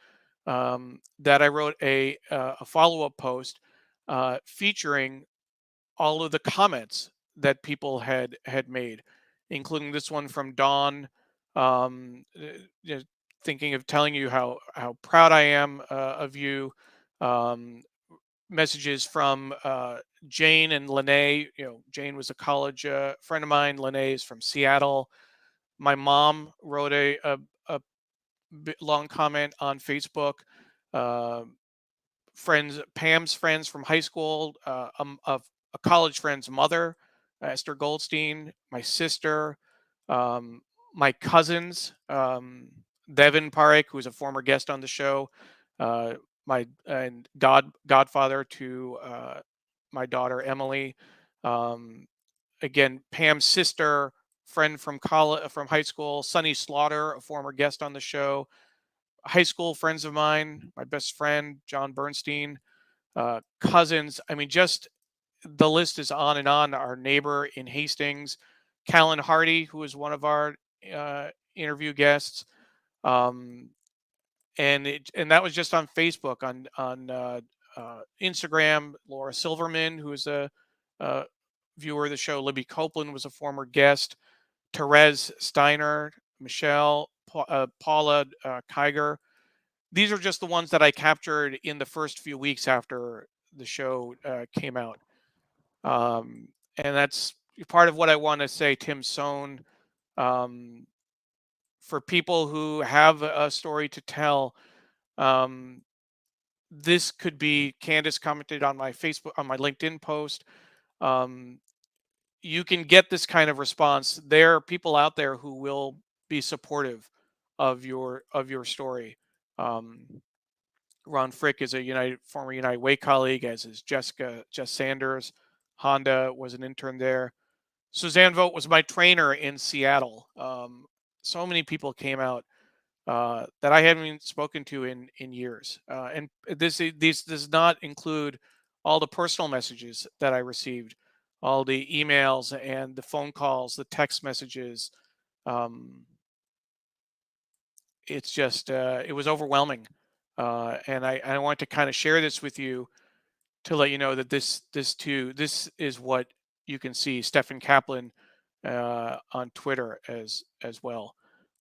that I wrote a follow-up post featuring all of the comments that people had made, including this one from Dawn, you know, thinking of telling you how proud I am of you. Um, Messages from Jane and Lene. Jane was a college friend of mine. Lene is from Seattle. My mom wrote a long comment on Facebook. Uh, Pam's friends from high school, of a college friend's mother, Esther Goldstein, my sister, um, my cousins, Devin Parekh, who's a former guest on the show, uh, my and godfather to my daughter Emily. Um, Again, Pam's sister, friend from college, from high school, Sunny Slaughter, a former guest on the show. High school friends of mine, my best friend John Bernstein, cousins. I mean, just the list is on and on. Our neighbor in Hastings, Callan Hardy, who is one of our interview guests, um, and that was just on Facebook. On Instagram, Laura Silverman, who is a viewer of the show. Libby Copeland was a former guest. Therese Steiner, Michelle, Paula Kiger. These are just the ones that I captured in the first few weeks after the show came out. And that's part of what I want to say, Tim Sohn. Um, for people who have a story to tell, this could be. Candace commented on my Facebook, on my LinkedIn post. Um, you can get this kind of response. There are people out there who will be supportive of your story. Um, Ron Frick is a former United Way colleague, as is Jess Sanders. Honda was an intern there. Suzanne Vogt was my trainer in Seattle. So many people came out that I hadn't even spoken to in years. And this does not include all the personal messages that I received, all the emails and the phone calls, the text messages. It's just it was overwhelming, and I want to kind of share this with you to let you know that this is what you can see. Stefan Kaplan on Twitter as well.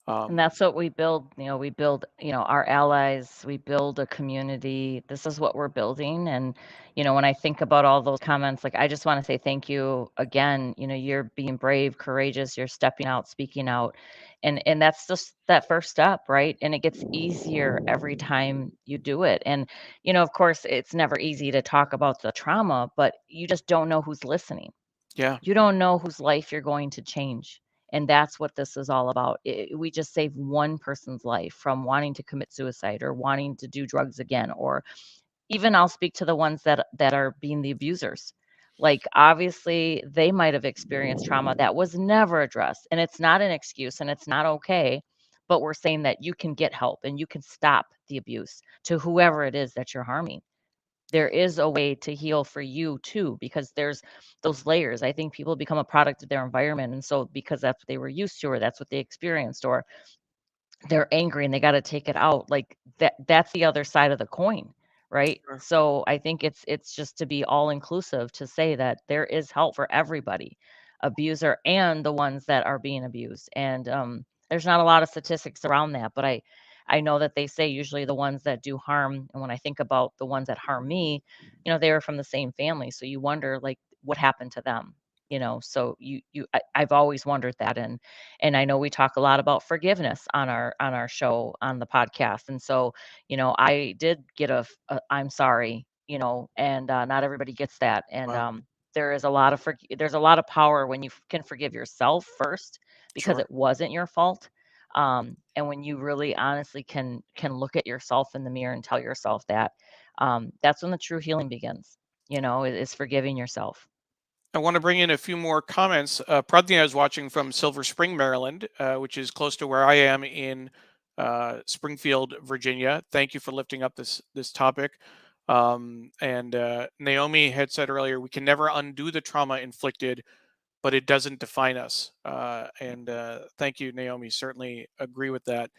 And that's what we build. We build, our allies, we build a community. This is what we're building. And, when I think about all those comments, like, I just want to say thank you again. You're being brave, courageous, you're stepping out, speaking out. And that's just that first step, right? And it gets easier every time you do it. And, of course, it's never easy to talk about the trauma, but you just don't know who's listening. Yeah. You don't know whose life you're going to change. And that's what this is all about. We just saved one person's life from wanting to commit suicide or wanting to do drugs again, or even I'll speak to the ones that are being the abusers. Like, obviously they might have experienced trauma that was never addressed, and it's not an excuse and it's not okay, but we're saying that you can get help and you can stop the abuse to whoever it is that you're harming. There is a way to heal for you too, because there's those layers. I think people become a product of their environment. And so because that's what they were used to, or that's what they experienced, or they're angry and they got to take it out, like that's the other side of the coin, right? Sure. So I think it's just to be all inclusive, to say that there is help for everybody. abuser and the ones that are being abused. And there's not a lot of statistics around that, but I know that they say usually the ones that do harm, and when I think about the ones that harm me, they were from the same family. So you wonder, like, what happened to them? So I've always wondered that. And I know we talk a lot about forgiveness on our show, on the podcast. And so, I did get a I'm sorry, and not everybody gets that. And Wow. there is a lot of there's a lot of power when you can forgive yourself first, because Sure. it wasn't your fault. And when you really honestly can look at yourself in the mirror and tell yourself that, that's when the true healing begins, is forgiving yourself. I want to bring in a few more comments. Pradnya is watching from Silver Spring, Maryland, which is close to where I am in Springfield, Virginia. Thank you for lifting up this topic. And Naomi had said earlier, we can never undo the trauma inflicted, but it doesn't define us. And thank you, Naomi. Certainly agree with that.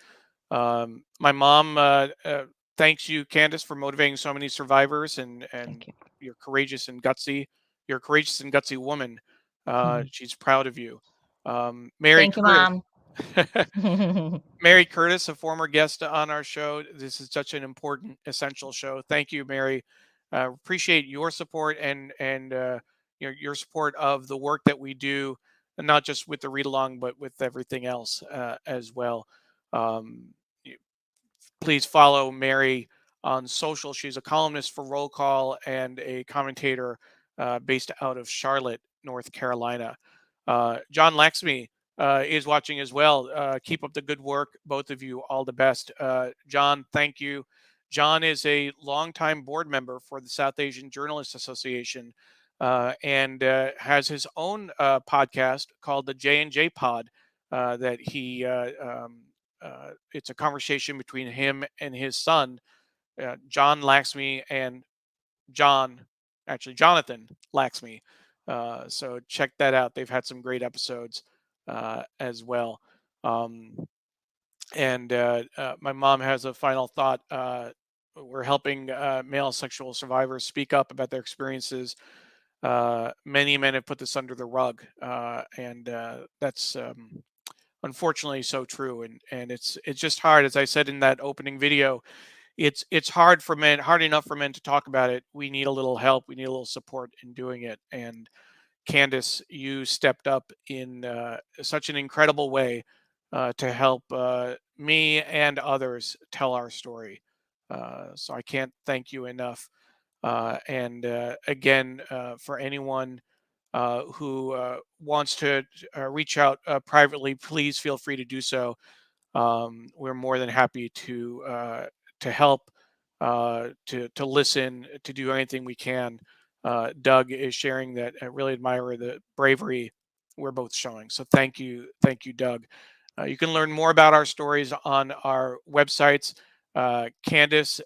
My mom thanks you, Candace, for motivating so many survivors, and Thank you. you're courageous and gutsy. You're a courageous and gutsy woman. Mhm. She's proud of you. Mary Thank you, Curtis. Mom. Mary Curtis, a former guest on our show. This is such an important, essential show. Thank you, Mary. Appreciate your support and your support of the work that we do, and not just with the read along, but with everything else as well. Um, Please follow Mary on social. She's a columnist for Roll Call and a commentator based out of Charlotte, North Carolina. John Laxmi is watching as well. Keep up the good work, both of you. All the best. John, thank you. John is a longtime board member for the South Asian Journalists Association and has his own podcast called the J&J Pod that he it's a conversation between him and his son, John Laxmi, and Jonathan Laxmi. So check that out. They've had some great episodes as well. Um, and my mom has a final thought. We're helping male sexual survivors speak up about their experiences. Many men have put this under the rug, and that's unfortunately so true. And it's just hard, as I said in that opening video. It's hard for men, hard enough for men to talk about it. We need a little help, we need a little support in doing it. And Candace, you stepped up in such an incredible way to help me and others tell our story. So I can't thank you enough. And again, for anyone who wants to reach out privately, please feel free to do so. We're more than happy to help, to listen, to do anything we can. Doug is sharing that. I really admire the bravery we're both showing. So thank you, Doug. You can learn more about our stories on our websites. Candace's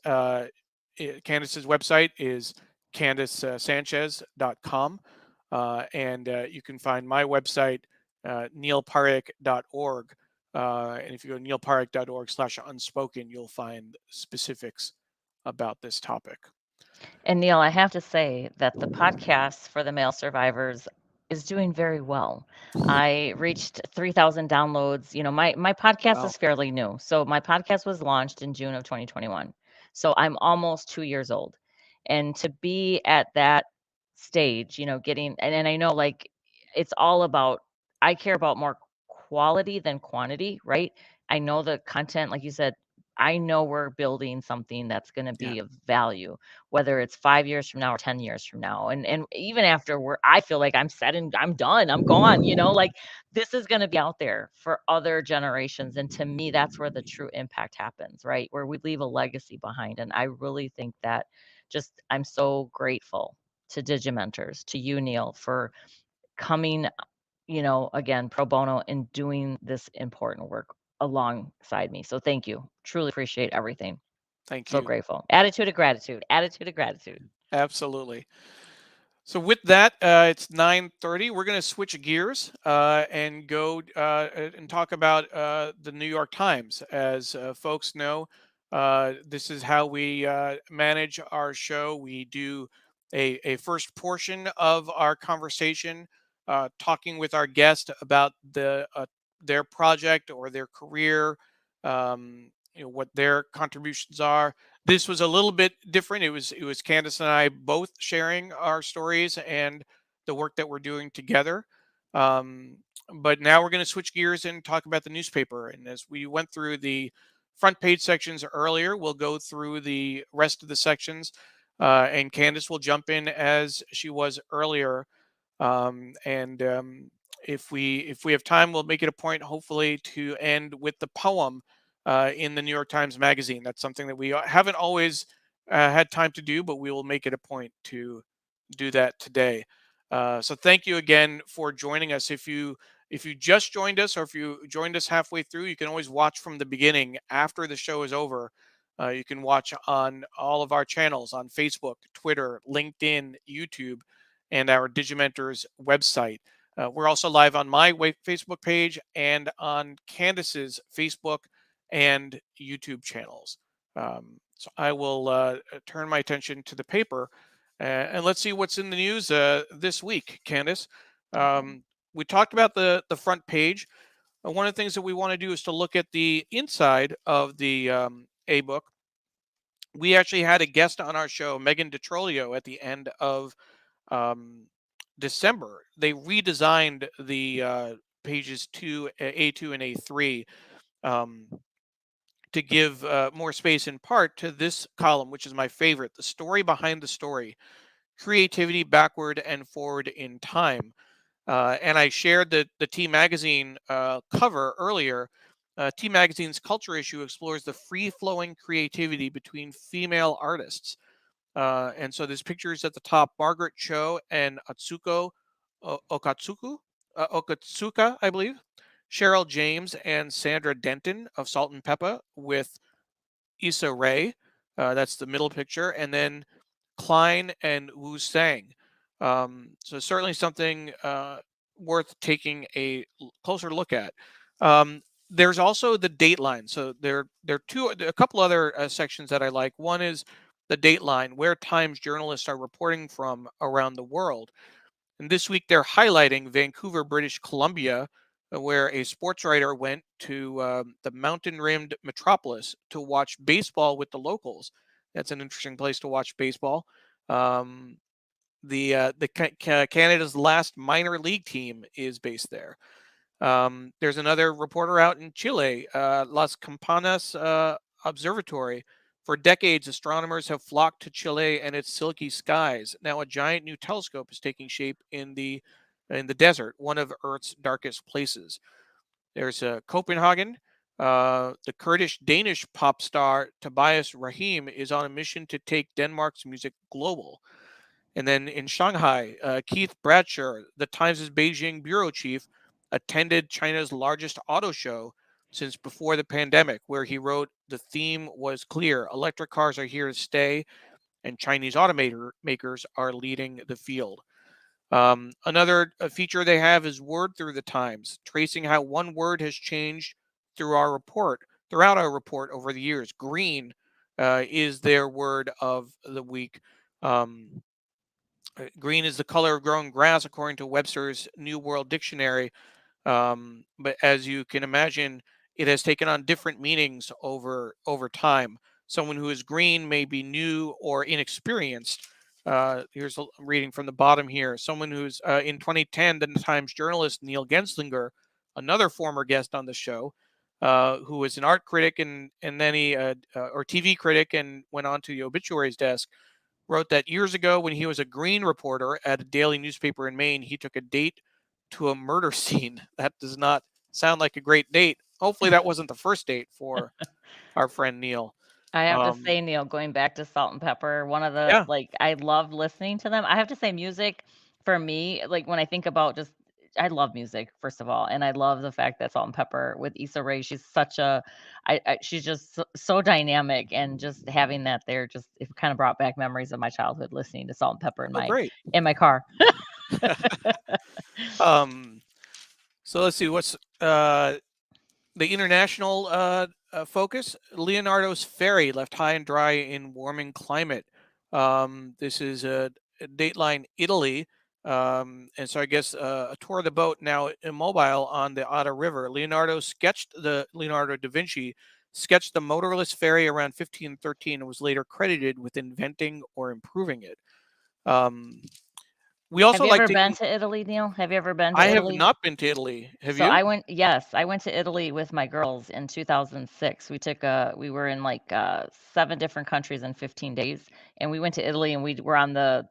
website is CandaceSanchez.com. And you can find my website, neilparekh.org. And if you go to neilparekh.org/unspoken, you'll find specifics about this topic. And Neil, I have to say that the podcast for the male survivors is doing very well. I reached 3,000 downloads. My podcast Wow. is fairly new. So my podcast was launched in June of 2021. So I'm almost 2 years old. And to be at that stage, getting, and I know, like, it's all about, I care about more quality than quantity, right? I know the content, like you said, I know we're building something that's going to Yeah. be of value, whether it's 5 years from now or 10 years from now. And even after I feel like I'm set and I'm done, I'm gone, like, this is going to be out there for other generations. And to me, that's where the true impact happens, right? Where we leave a legacy behind. And I really think that I'm so grateful to Digimentors, to you, Neil, for coming, again, pro bono and doing this important work alongside me. So thank you. Truly appreciate everything. Thank So you. grateful. Attitude of gratitude. Attitude of gratitude. Absolutely. So with that, it's 9:30. We're going to switch gears and go and talk about the New York Times. As folks know, this is how we manage our show. We do a first portion of our conversation talking with our guest about their project or their career, what their contributions are. This was a little bit different. It was Candace and I both sharing our stories and the work that we're doing together. Um, but now we're going to switch gears and talk about the newspaper. And as we went through the front page sections earlier, we'll go through the rest of the sections, and Candace will jump in as she was earlier. And if we have time, we'll make it a point, hopefully, to end with the poem in the New York Times Magazine. That's something that we haven't always had time to do, but we will make it a point to do that today. So thank you again for joining us. If you just joined us, or if you joined us halfway through, you can always watch from the beginning after the show is over. You can watch on all of our channels on Facebook, Twitter, LinkedIn, YouTube, and our Digimentors website. We're also live on my Facebook page and on Candace's Facebook and YouTube channels. So I will turn my attention to the paper, and let's see what's in the news this week, Candace. We talked about the front page. One of the things that we want to do is to look at the inside of the A-book. We actually had a guest on our show, Megan DeTrolio, at the end of um, December. They redesigned the pages A2 and A3 um, to give more space, in part to this column, which is my favorite: the story behind the story, creativity backward and forward in time. And I shared the T Magazine cover earlier. T Magazine's culture issue explores the free-flowing creativity between female artists. And so there's pictures at the top: Margaret Cho and Atsuko Okatsuka, I believe, Cheryl James and Sandra Denton of Salt and Pepper with Issa Rae. That's the middle picture. And then Klein and Wu Sang. So certainly something worth taking a closer look at. Um, there's also the Dateline. So there are a couple other sections that I like. One is the Dateline, where Times journalists are reporting from around the world. And this week they're highlighting Vancouver, British Columbia, where a sports writer went to the mountain-rimmed metropolis to watch baseball with the locals. That's an interesting place to watch baseball. Um, the Canada's last minor league team is based there. There's another reporter out in Chile, Las Campanas Observatory. For decades, astronomers have flocked to Chile and its silky skies. Now, a giant new telescope is taking shape in the desert, one of Earth's darkest places. There's Copenhagen. The Kurdish-Danish pop star Tobias Rahim is on a mission to take Denmark's music global. And then in Shanghai, Keith Bradshaw, the Times' Beijing bureau chief, attended China's largest auto show since before the pandemic, where he wrote, "The theme was clear: electric cars are here to stay, and Chinese automakers are leading the field." Another feature they have is Word Through the Times, tracing how one word has changed throughout our report over the years. Green is their word of the week. Green is the color of growing grass, according to Webster's New World Dictionary. But as you can imagine, it has taken on different meanings over time. Someone who is green may be new or inexperienced. Here's a reading from the bottom here. Someone who's in 2010, the Times journalist Neil Genslinger, another former guest on the show, who was an art critic and then he or TV critic and went on to the obituaries desk, wrote that years ago, when he was a green reporter at a daily newspaper in Maine, he took a date to a murder scene. That does not sound like a great date. Hopefully that wasn't the first date for our friend Neil. I have to say, Neil, going back to Salt and Pepper, one of the Yeah. I love listening to them. I have to say music for me, like when I think about just I love music, first of all, and I love the fact that Salt and Pepper with Issa Rae, she's such a she's just so dynamic, and just having that there just it kind of brought back memories of my childhood listening to Salt and Pepper Oh, great. in my car. um, so let's see what's the international focus. Leonardo's ferry left high and dry in warming climate. This is a Dateline Italy. And so I guess a tour of the boat now immobile on the Otter River. Leonardo da Vinci sketched the motorless ferry around 1513 and was later credited with inventing or improving it. We Have also you like ever to. been to Italy, Neil? Have you ever been to I have Italy? not been to Italy. Have So you? I went to Italy with my girls in 2006. We were in like 7 different countries in 15 days, and we went to Italy and we were on the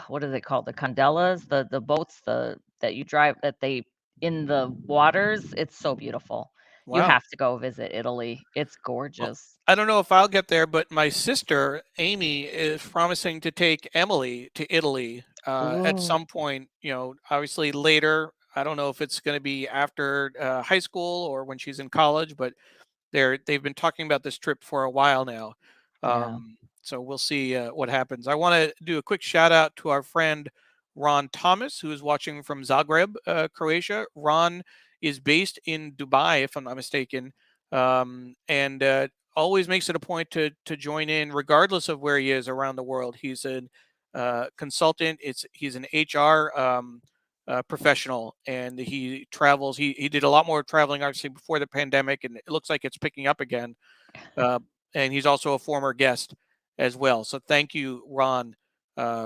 what are they called? The condellas, the boats, that you drive that they in the waters. It's so beautiful. You Wow. have to go visit Italy. It's Well, gorgeous. I don't know if I'll get there, but my sister Amy is promising to take Emily to Italy at Ooh, some point. Obviously later. I don't know if it's going to be after high school or when she's in college, but they've been talking about this trip for a while now. yeah. So we'll see what happens. I want to do a quick shout out to our friend Ron Thomas, who is watching from Zagreb, Croatia. Ron is based in Dubai, if I'm not mistaken, and always makes it a point to join in, regardless of where he is around the world. He's a consultant. He's an HR professional, and he travels. He did a lot more traveling, obviously, before the pandemic, and it looks like it's picking up again. Uh, and he's also a former guest as well. So thank you, Ron,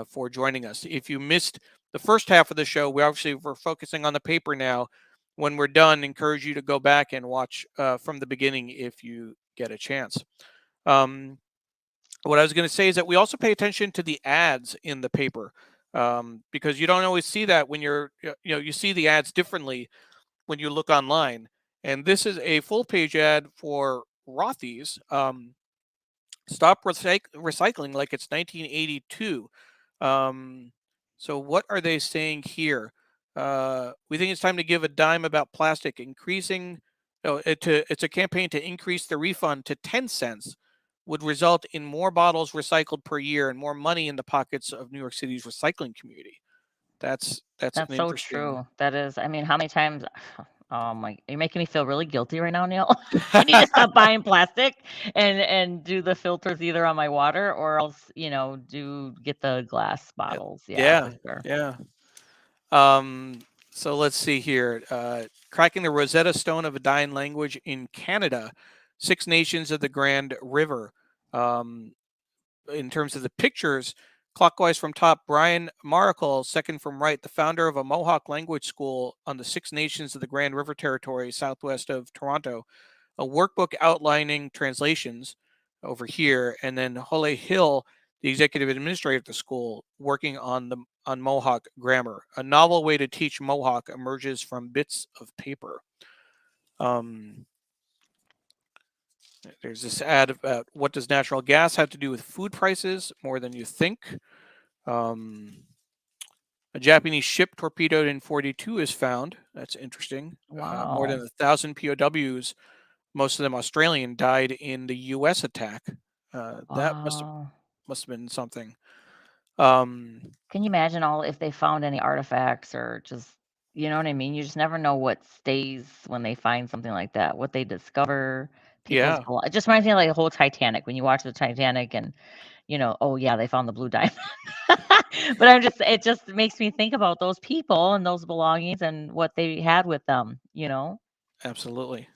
for joining us. If you missed the first half of the show, we're focusing on the paper now. When we're done, encourage you to go back and watch from the beginning if you get a chance. What I was going to say is that we also pay attention to the ads in the paper, because you don't always see that when you see the ads differently when you look online. And this is a full page ad for Rothy's. Stop recycling like it's 1982. So what are they saying here? We think it's time to give a dime about plastic, increasing. Oh, it's a campaign to increase the refund to 10 cents would result in more bottles recycled per year and more money in the pockets of New York City's recycling community. That's an That's so interesting. true. That is, I mean, how many times oh my, you're making me feel really guilty right now, Neil. I need to stop buying plastic and do the filters either on my water or else, do get the glass bottles. Yeah, for Yeah, sure. yeah. Um, so let's see here. Cracking the Rosetta Stone of a dying language in Canada, Six Nations of the Grand River. Um, in terms of the pictures, clockwise from top, Brian Maracle, second from right, the founder of a Mohawk language school on the Six Nations of the Grand River Territory, southwest of Toronto. A workbook outlining translations over here, and then Hole Hill, the executive administrator of the school, working on Mohawk grammar. A novel way to teach Mohawk emerges from bits of paper. There's this ad about what does natural gas have to do with food prices more than you think. A Japanese ship torpedoed in 42 is found. That's interesting. More than Wow. 1,000 POWs, most of them Australian, died in the U.S. attack. That Wow. must have been something. Um, Can you imagine all if they found any artifacts or just, you know what I mean? You just never know what stays when they find something like that, what they discover, yeah, it just reminds me of like the whole Titanic when you watch the Titanic and oh yeah, they found the blue diamond. But it just makes me think about those people and those belongings and what they had with them. absolutely,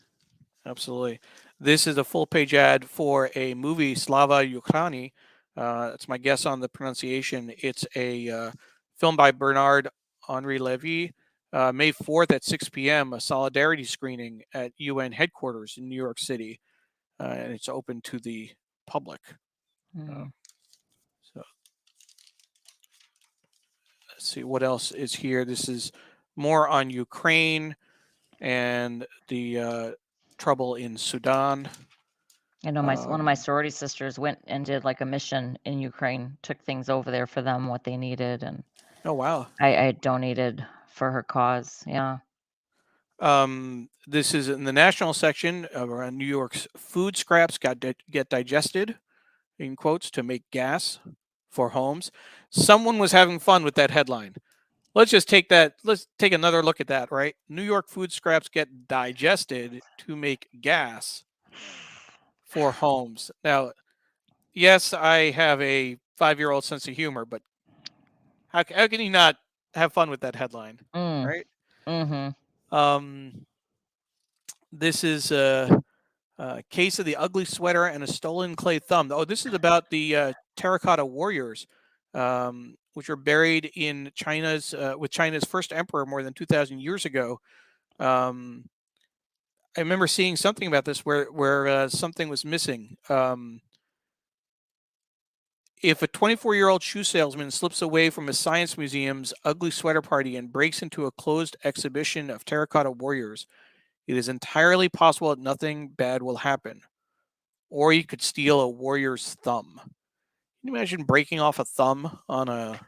absolutely. This is a full page ad for a movie, Slava Ukraini. That's my guess on the pronunciation. It's a film by Bernard Henri Levy. May 4th at 6 p.m., a solidarity screening at UN headquarters in New York City. And it's open to the public. Hmm. So let's see what else is here. This is more on Ukraine and the trouble in Sudan. I know one of my Um, sorority sisters went and did like a mission in Ukraine, took things over there for them, what they needed, and oh wow. I donated for her cause. Yeah. This is in the national section of New York's food scraps get digested, in quotes, to make gas for homes. Someone was having fun with that headline. Let's take another look at that, right? New York food scraps get digested to make gas for homes. Now, yes, I have a 5-year-old sense of humor, but How can you not have fun with that headline, Mm. right? Mm-hmm. This is a case of the ugly sweater and a stolen clay thumb. Oh, this is about the terracotta warriors, which were buried in China's with China's first emperor more than 2,000 years ago. I remember seeing something about this where something was missing. If a 24-year-old shoe salesman slips away from a science museum's ugly sweater party and breaks into a closed exhibition of terracotta warriors, it is entirely possible that nothing bad will happen. Or you could steal a warrior's thumb. Can you imagine breaking off a thumb on a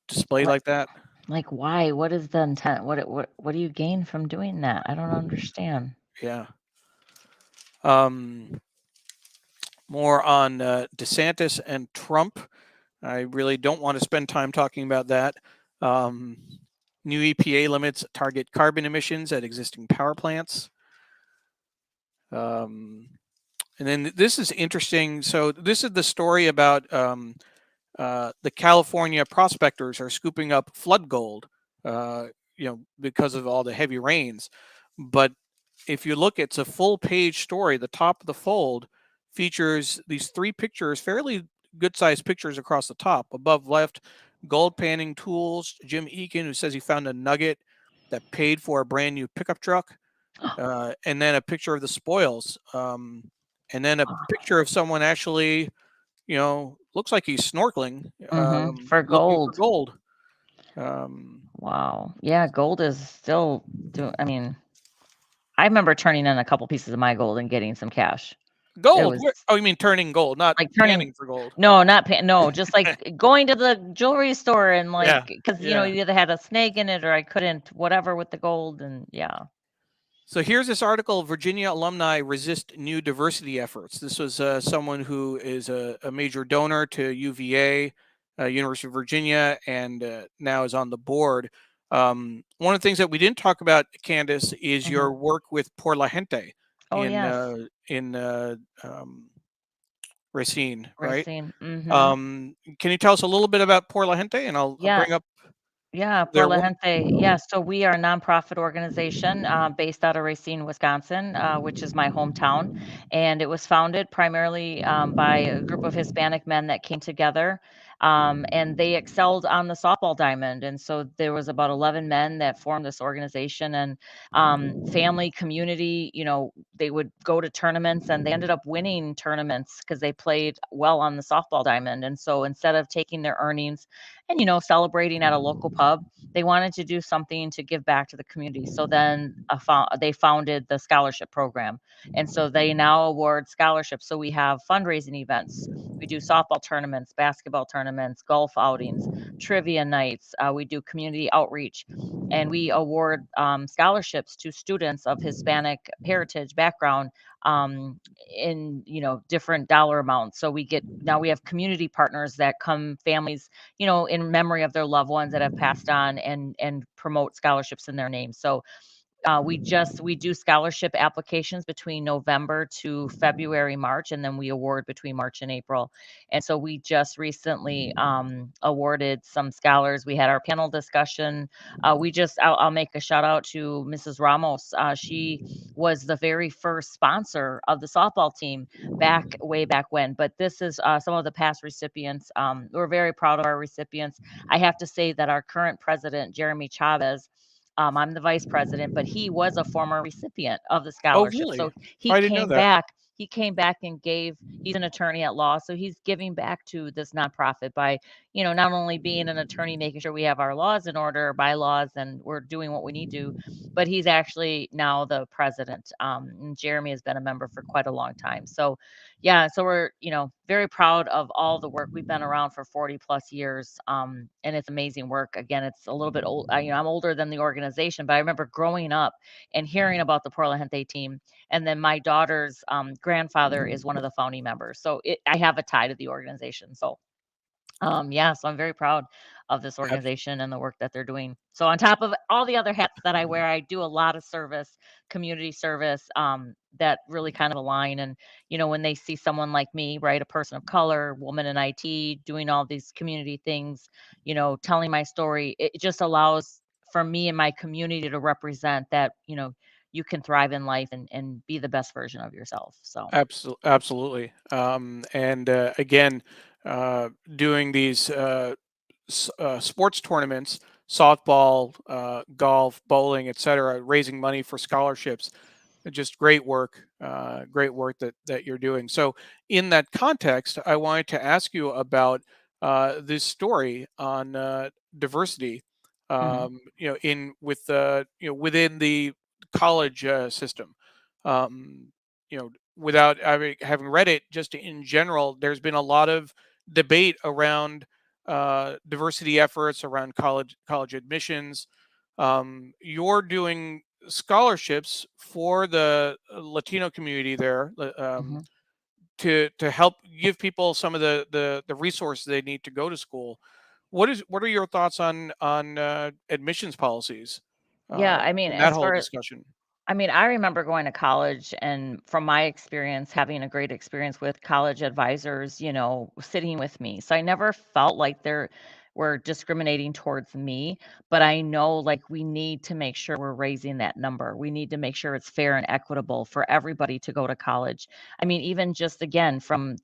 display like that? Like, why? What is the intent? What do you gain from doing that? I don't understand. Yeah. More on DeSantis and Trump. I really don't want to spend time talking about that. New EPA limits target carbon emissions at existing power plants. And then this is interesting. So this is the story about the California prospectors are scooping up flood gold, because of all the heavy rains. But if you look, it's a full page story. The top of the fold features these 3 pictures, fairly good sized pictures across the top. Above left, gold panning tools, Jim Eakin, who says he found a nugget that paid for a brand new pickup truck, and then a picture of the spoils, and then a picture of someone actually, looks like he's snorkeling, For looking for gold. gold. Um, Wow. Yeah, gold is still I mean, I remember turning in a couple pieces of my gold and getting some cash. It Gold? was Oh, you mean turning gold, not like turning panning for gold? no, not no, just like going to the jewelry store and Yeah, because yeah. you either had a snake in it or I couldn't whatever with the gold and yeah. So here's this article: Virginia alumni resist new diversity efforts. This was someone who is a major donor to UVA, University of Virginia, and now is on the board. One of the things that we didn't talk about, Candace, is your work with Por la Gente Oh, in yes. Racine, right? Racine. Can you tell us a little bit about Por la Gente, and I'll Yeah. bring up Yeah, Por their la work. Gente. Yeah, so we are a nonprofit organization based out of Racine, Wisconsin, which is my hometown. And it was founded primarily by a group of Hispanic men that came together and they excelled on the softball diamond. And so there was about 11 men that formed this organization and family, community, they would go to tournaments and they ended up winning tournaments because they played well on the softball diamond. And so instead of taking their earnings and celebrating at a local pub, they wanted to do something to give back to the community. So then they founded the scholarship program, and so they now award scholarships. So we have fundraising events, we do softball tournaments, basketball tournaments, golf outings, trivia nights, we do community outreach, and we award scholarships to students of Hispanic heritage background in different dollar amounts. So we have community partners that come, families in memory of their loved ones that have passed on, and promote scholarships in their name. So we do scholarship applications between November to February, March, and then we award between March and April. And so we just recently awarded some scholars. We had our panel discussion. I'll make a shout out to Mrs. Ramos. She was the very first sponsor of the softball team way back when. But this is some of the past recipients. We're very proud of our recipients. I have to say that our current president, Jeremy Chavez, I'm the vice president, but he was a former recipient of the Oh, scholarship. really? So Oh, he I didn't know came that. back. He came back and he's an attorney at law. So he's giving back to this nonprofit by, not only being an attorney, making sure we have our laws in order, bylaws, and we're doing what we need to, but he's actually now the president. And Jeremy has been a member for quite a long time. So yeah, so we're, very proud of all the work. We've been around for 40 plus years. And it's amazing work. Again, it's a little bit old. I'm older than the organization, but I remember growing up and hearing about the Por la Gente team. And then my daughter's grandfather is one of the founding members. So I have a tie to the organization. So Yeah, so I'm very proud of this organization and the work that they're doing. So on top of all the other hats that I wear, I do a lot of service, community service, that really kind of align. And when they see someone like me, right, a person of color, woman in IT, doing all these community things, telling my story, it just allows for me and my community to represent that, you can thrive in life and be the best version of yourself. So. Absolutely. And again, doing these sports tournaments, softball, golf, bowling, etc., raising money for scholarships. Just great work that you're doing. So, in that context, I wanted to ask you about this story on diversity. Mhm. In with within the college system. Um, without having read it, just in general, there's been a lot of debate around diversity efforts around college admissions. You're doing scholarships for the Latino community there, Mhm. to help give people some of the resources they need to go to school. What are your thoughts on admissions policies Yeah, I mean, in that as whole far as discussion? I remember going to college and from my experience, having a great experience with college advisors, sitting with me. So I never felt like they were discriminating towards me, but I know like we need to make sure we're raising that number. We need to make sure it's fair and equitable for everybody to go to college. I mean, even just again from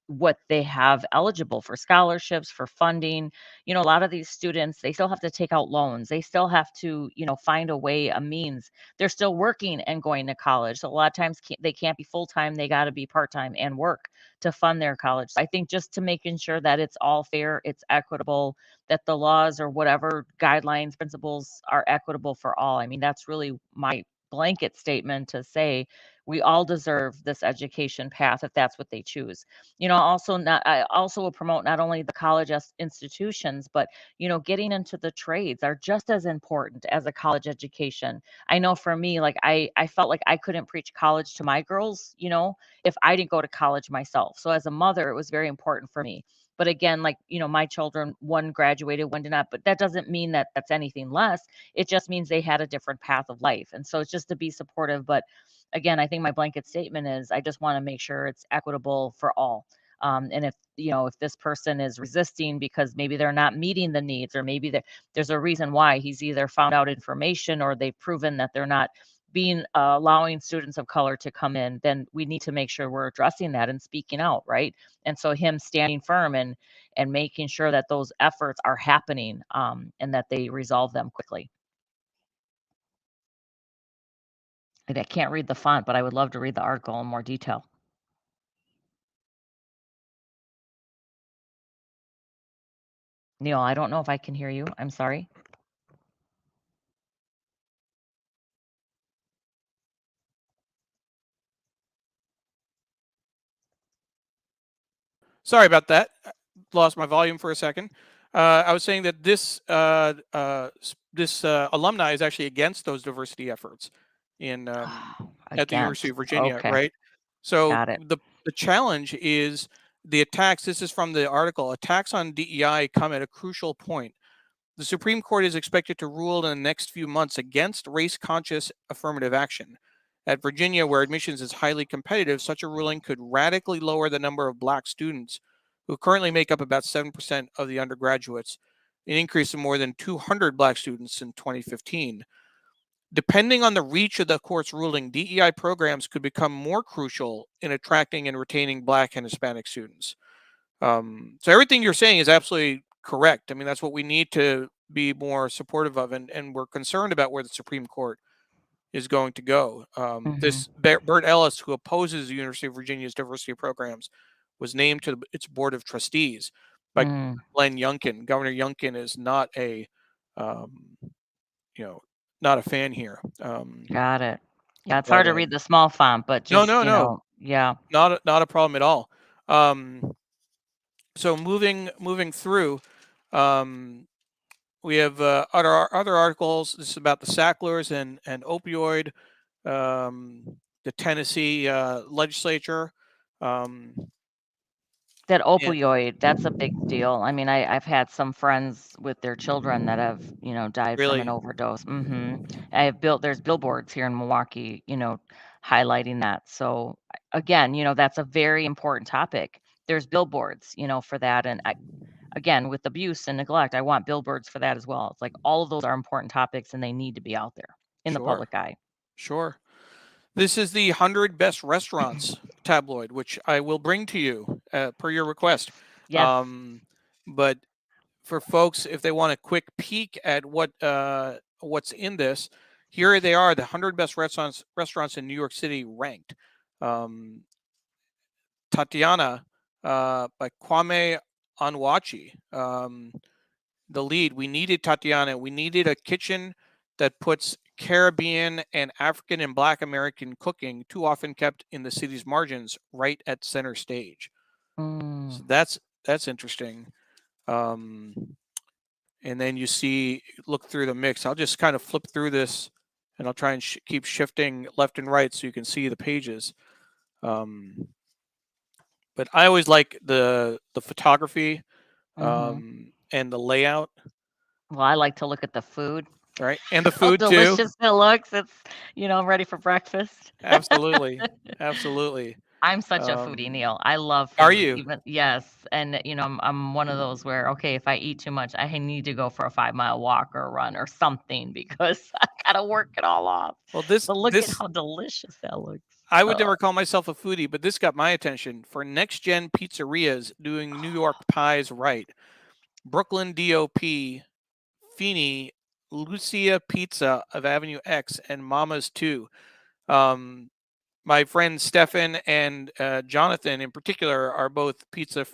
what they have eligible for scholarships, for funding. A lot of these students, they still have to take out loans. They still have to, find a way, a means. They're still working and going to college. So a lot of times they can't be full time. They got to be part time and work to fund their college. So I think just to making sure that it's all fair, it's equitable, that the laws or whatever guidelines, principles are equitable for all. I mean, that's really my blanket statement to say we all deserve this education path if that's what they choose. I also will promote not only the college institutions, but getting into the trades are just as important as a college education. I know for me, like I felt like I couldn't preach college to my girls, if I didn't go to college myself. So as a mother, it was very important for me. But again, like, my children, one graduated, one did not, but that doesn't mean that that's anything less. It just means they had a different path of life. And so it's just to be supportive. But again, I think my blanket statement is I just want to make sure it's equitable for all. And if this person is resisting because maybe they're not meeting the needs, or maybe there's a reason why he's either found out information or they've proven that they're not being allowing students of color to come in, then we need to make sure we're addressing that and speaking out, right? And so him standing firm and making sure that those efforts are happening, and that they resolve them quickly. And I can't read the font, but I would love to read the article in more detail. Neil, I don't know if I can hear you. I'm sorry. Sorry about that. Lost my volume for a second. I was saying that this alumni is actually against those diversity efforts in at the University Against. of Virginia, Okay. right? So Got it. the challenge is the attacks. This is from the article. Attacks on DEI come at a crucial point. The Supreme Court is expected to rule in the next few months against race-conscious affirmative action. At Virginia, where admissions is highly competitive, such a ruling could radically lower the number of Black students, who currently make up about 7% of the undergraduates, an increase of more than 200 Black students in 2015. Depending on the reach of the court's ruling, DEI programs could become more crucial in attracting and retaining Black and Hispanic students. So everything you're saying is absolutely correct. I mean, that's what we need to be more supportive of, and we're concerned about where the Supreme Court is going to go. Mhm. This Bert Ellis, who opposes the University of Virginia's diversity programs, was named to its board of trustees by Mm, Glenn Youngkin. Governor Youngkin is not um, you know, not a fan here. got it. Yeah, it's But hard to read the small font, but no, just, no, no, yeah. not a problem at all. So moving through. Um, We have other articles. This is about the Sacklers and opioid. The Tennessee legislature. Um, That opioid, that's a big deal. I mean, I've had some friends with their children that have, died from an Really? overdose. There's billboards here in Milwaukee, highlighting that. So again, that's a very important topic. There's billboards, for that. And again, with abuse and neglect, I want billboards for that as well. It's like all of those are important topics and they need to be out there in the Sure. public eye. Sure. This is the 100 Best Restaurants tabloid, which I will bring to you per your request. Yes. But for folks, if they want a quick peek at what's in this, here they are: the 100 best restaurants in New York City ranked. Tatiana by Kwame Onwuachi, the lead. We needed Tatiana. We needed a kitchen that puts Caribbean and African and Black American cooking, too often kept in the city's margins, right at center stage. So that's interesting. And then you see, look through the mix. I'll just kind of flip through this, and I'll try and keep shifting left and right so you can see the pages. But I always like the photography and the layout. Well, I like to look at the food. Right. And the food How too. delicious it looks. It's, ready for breakfast. Absolutely. Absolutely. I'm such a foodie, Neil. I love food. Are you? Yes. And, I'm one of those where, okay, if I eat too much, I need to go for a 5-mile walk or a run or something because I got to work it all off. Well, But look at how delicious that looks. I would never call myself a foodie, but this got my attention. For next gen pizzerias doing New York pies right, Brooklyn DOP, Feeney, Lucia Pizza of Avenue X, and Mama's too. My friends Stefan and Jonathan in particular are both pizza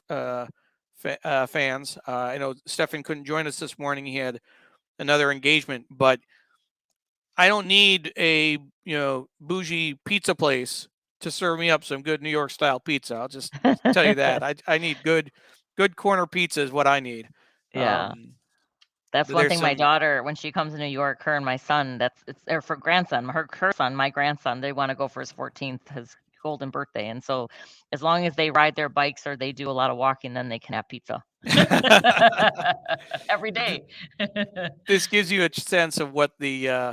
fans. I know Stefan couldn't join us this morning. He had another engagement, but I don't need a bougie pizza place to serve me up some good New York style pizza. I'll just tell you that. I need good corner pizza is what I need. Yeah. That's one thing my daughter, when she comes to New York, her and my son, or for grandson, her son, my grandson, they want to go for his 14th, his golden birthday. And so as long as they ride their bikes or they do a lot of walking, then they can have pizza every day. This gives you a sense of what the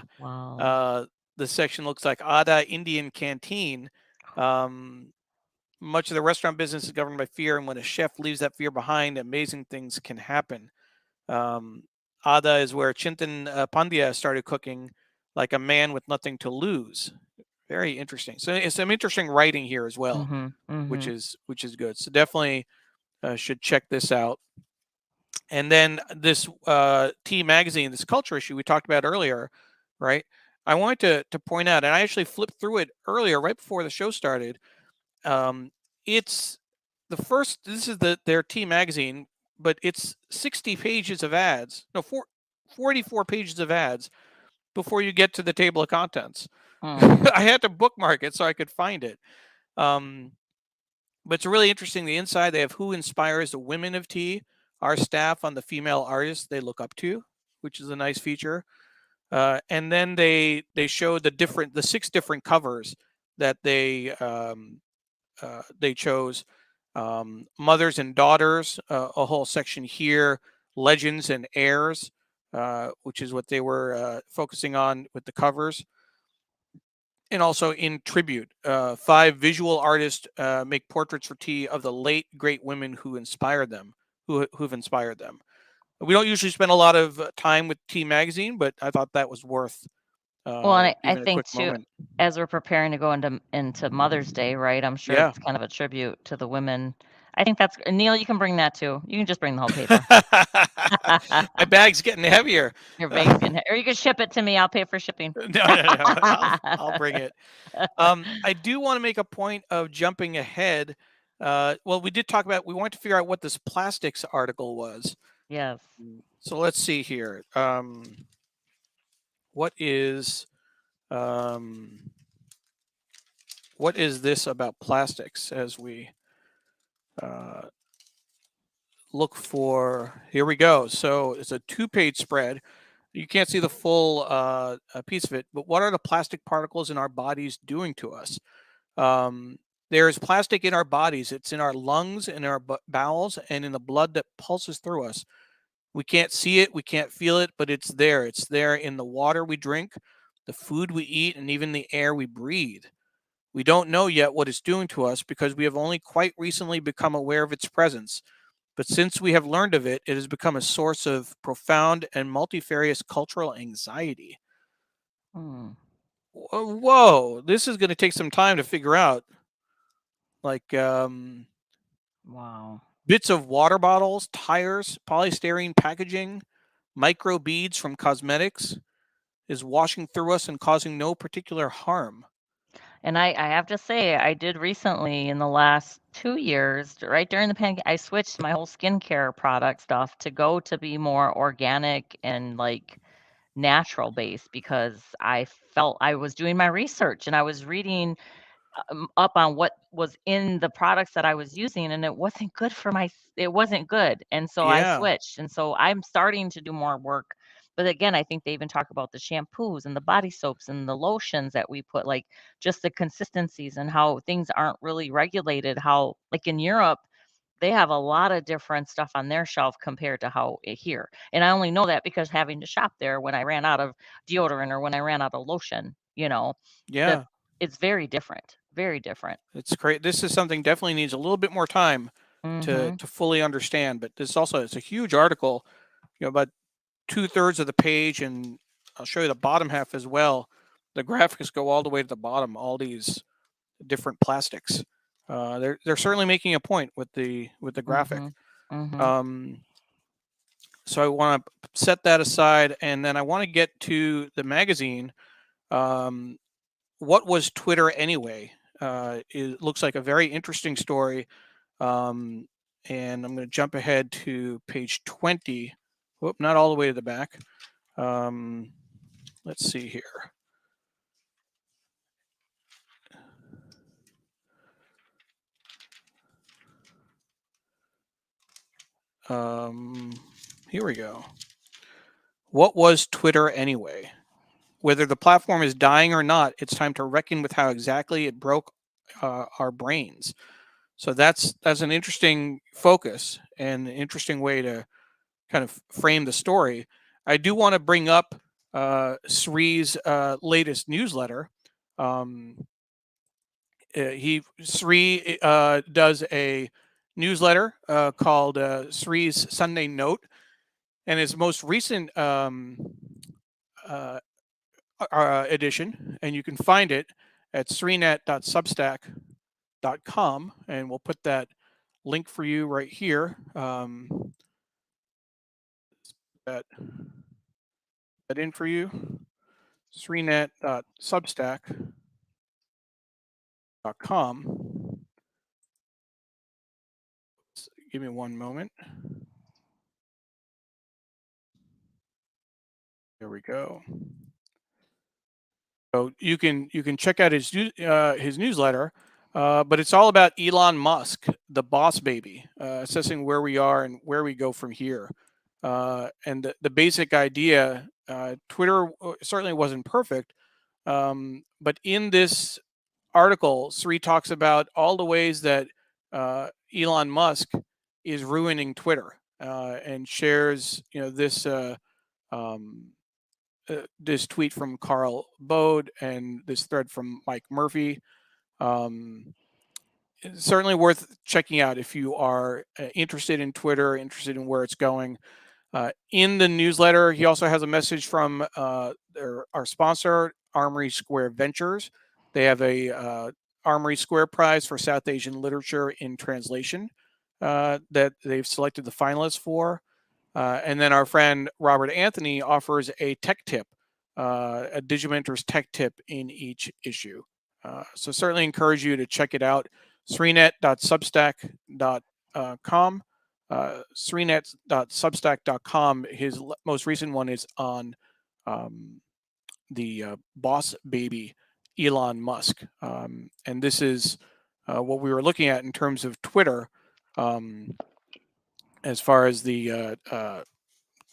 section looks like. Ada Indian Canteen. Much of the restaurant business is governed by fear, and when a chef leaves that fear behind, amazing things can happen. Ada is where Chintan Pandya started cooking like a man with nothing to lose. Very interesting. So it's some interesting writing here as well, which is good. So definitely should check this out. And then this T magazine, this culture issue we talked about earlier, right? I wanted to point out, and I actually flipped through it earlier, right before the show started. It's the first. This is their T magazine, but it's 60 pages of ads. No, 44 pages of ads before you get to the table of contents. I had to bookmark it so I could find it. But it's really interesting. The inside, they have who inspires the women of tea, our staff on the female artists they look up to, which is a nice feature. And then they show the 6 different covers that they chose. Mothers and daughters, a whole section here, legends and heirs, which is what they were focusing on with the covers. And also in tribute, 5 visual artists make portraits for tea of the late great women who inspired them, who've inspired them. We don't usually spend a lot of time with Tea magazine, but I thought that was worth well, and I even a think quick too, moment. as we're preparing to go into Mother's Day, right? I'm sure it's kind of a tribute to the women. I think that's Neil. You can bring that too. You can just bring the whole paper. My bag's getting heavier. Your bag's getting, or you can ship it to me. I'll pay for shipping. No. I'll bring it. I do want to make a point of jumping ahead. Well, we did talk about. We wanted to figure out what this plastics article was. Yes. So let's see here. What is this about plastics as we look for? Here we go. So it's a 2-page spread. You can't see the full piece of it, but what are the plastic particles in our bodies doing to us? There is plastic in our bodies. It's in our lungs, in our bowels, and in the blood that pulses through us. We can't see it, we can't feel it, but it's there. It's there in the water we drink, the food we eat, and even the air we breathe. We don't know yet what it's doing to us because we have only quite recently become aware of its presence. But since we have learned of it, it has become a source of profound and multifarious cultural anxiety. Whoa, this is going to take some time to figure out. Like, Wow. bits of water bottles, tires, polystyrene packaging, micro beads from cosmetics is washing through us and causing no particular harm. And I have to say, I did recently in the last 2 years, right during the pandemic, I switched my whole skincare product stuff to go to be more organic and like natural based because I felt I was doing my research and I was reading up on what was in the products that I was using, and it wasn't good for it wasn't good. And so I Yeah, switched. And so I'm starting to do more work. But again, I think they even talk about the shampoos and the body soaps and the lotions that we put, like just the consistencies and how things aren't really regulated. How, like in Europe, they have a lot of different stuff on their shelf compared to how here. And I only know that because having to shop there when I ran out of deodorant or when I ran out of lotion, the yeah, it's very different. Very different. it's great. This is something definitely needs a little bit more time to Mhm. fully understand. But this also, it's a huge article. About 2/3 of the page, and I'll show you the bottom half as well. The graphics go all the way to the bottom. All these different plastics. They're certainly making a point with the graphic. Mhm. Mhm. Um, so I want to set that aside, and then I want to get to the magazine. Um, what was Twitter anyway? It looks like a very interesting story, and I'm going to jump ahead to page 20. Whoop, not all the way to the back. Let's see here. Here we go. What was Twitter anyway? Whether the platform is dying or not, it's time to reckon with how exactly it broke our brains. So that's an interesting focus and an interesting way to kind of frame the story. I do want to bring up Sri's latest newsletter. Sri does a newsletter called Sri's Sunday Note, and his most recent uh, edition, and you can find it at srinet.substack.com, and we'll put that link for you right here. That in for you, srinet.substack.com. Give me one moment. There we go. So you can check out his newsletter, but it's all about Elon Musk, the boss baby, assessing where we are and where we go from here. And the basic idea, Twitter certainly wasn't perfect, but in this article, Sri talks about all the ways that Elon Musk is ruining Twitter, and shares this tweet from Carl Bode and this thread from Mike Murphy. It's certainly worth checking out if you are interested in Twitter, interested in where it's going. In the newsletter, he also has a message from our sponsor, Armory Square Ventures. They have a Armory Square Prize for South Asian Literature in Translation that they've selected the finalists for. And then our friend Robert Anthony offers a tech tip, a Digimentors tech tip in each issue. So certainly encourage you to check it out. srinet.substack.com. Srinet.substack.com. His most recent one is on the boss baby, Elon Musk. And this is what we were looking at in terms of Twitter, as far as the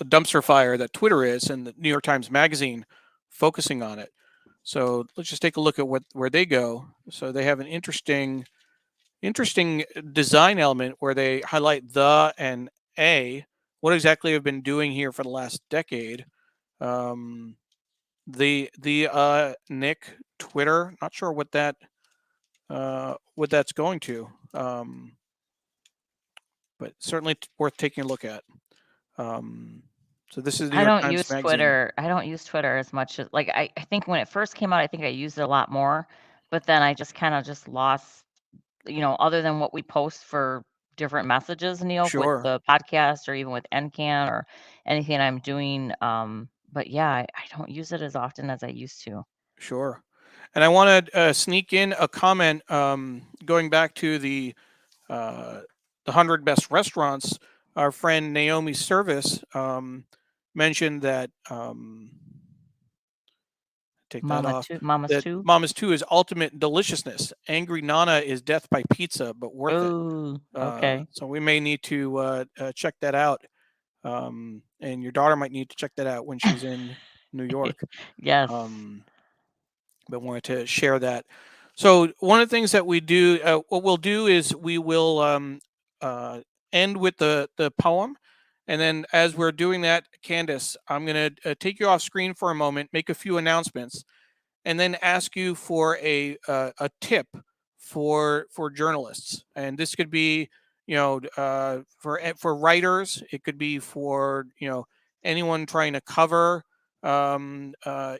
dumpster fire that Twitter is, and the New York Times Magazine focusing on it. So let's just take a look at where they go. So they have an interesting interesting design element where they highlight the and a. What exactly I've been doing here for the last decade. The Nick Twitter, not sure what that's going to, but certainly worth taking a look at. So this is the New I York don't Times use Magazine. Twitter. I don't use Twitter as much as like I think when it first came out, I think I used it a lot more, but then I just kind of just lost, other than what we post for different messages, Neil, with Sure, the podcast or even with NCAN or anything I'm doing. But yeah, I don't use it as often as I used to. sure. And I want to sneak in a comment going back to the 100 best restaurants. Our friend Naomi Service mentioned that take that off. Mama's That too. Mama's 2 is ultimate deliciousness. Angry Nana is death by pizza, but worth it. Oh, okay. So we may need to check that out. And your daughter might need to check that out when she's in New York. Yes. But wanted to share that. So one of the things that we do, what we'll do is we will end with the poem. And then as we're doing that, Candace, I'm going to take you off screen for a moment, make a few announcements, and then ask you for a tip for journalists. And this could be, for writers. It could be for anyone trying to cover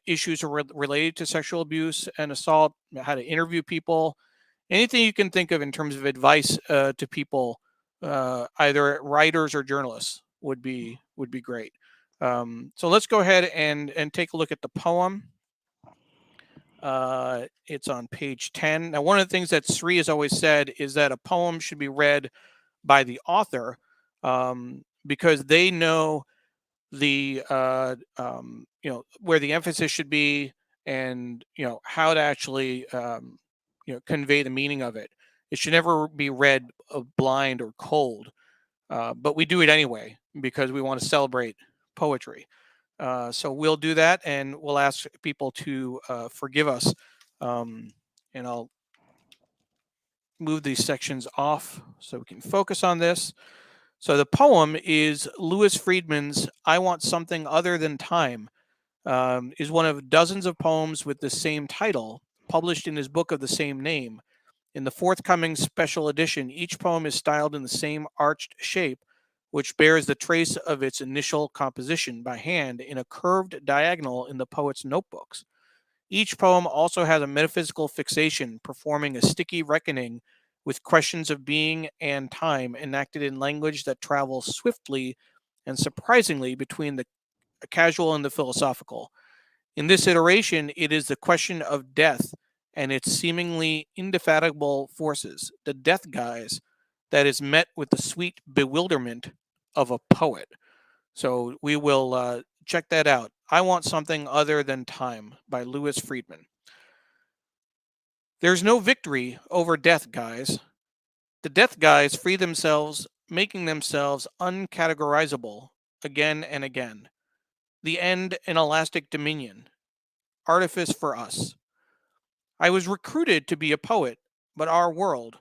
issues related to sexual abuse and assault, how to interview people, anything you can think of in terms of advice to people, either writers or journalists would be great. So let's go ahead and take a look at the poem. It's on page 10. Now, one of the things that Sri has always said is that a poem should be read by the author because they know the where the emphasis should be and how to actually convey the meaning of it. It should never be read blind or cold, but we do it anyway because we want to celebrate poetry. So we'll do that, and we'll ask people to forgive us. And I'll move these sections off so we can focus on this. So the poem is Louis Friedman's "I Want Something Other Than Time." Is one of dozens of poems with the same title, published in his book of the same name. In the forthcoming special edition, each poem is styled in the same arched shape, which bears the trace of its initial composition by hand in a curved diagonal in the poet's notebooks. Each poem also has a metaphysical fixation, performing a sticky reckoning with questions of being and time enacted in language that travels swiftly and surprisingly between the casual and the philosophical. In this iteration, it is the question of death and its seemingly indefatigable forces, the death guise, that is met with the sweet bewilderment of a poet. So we will check that out. I Want Something Other Than Time by Louis Friedman. There's no victory over death, guys. The death guys free themselves, making themselves uncategorizable again and again. The end an elastic dominion. Artifice for us. I was recruited to be a poet, but our world,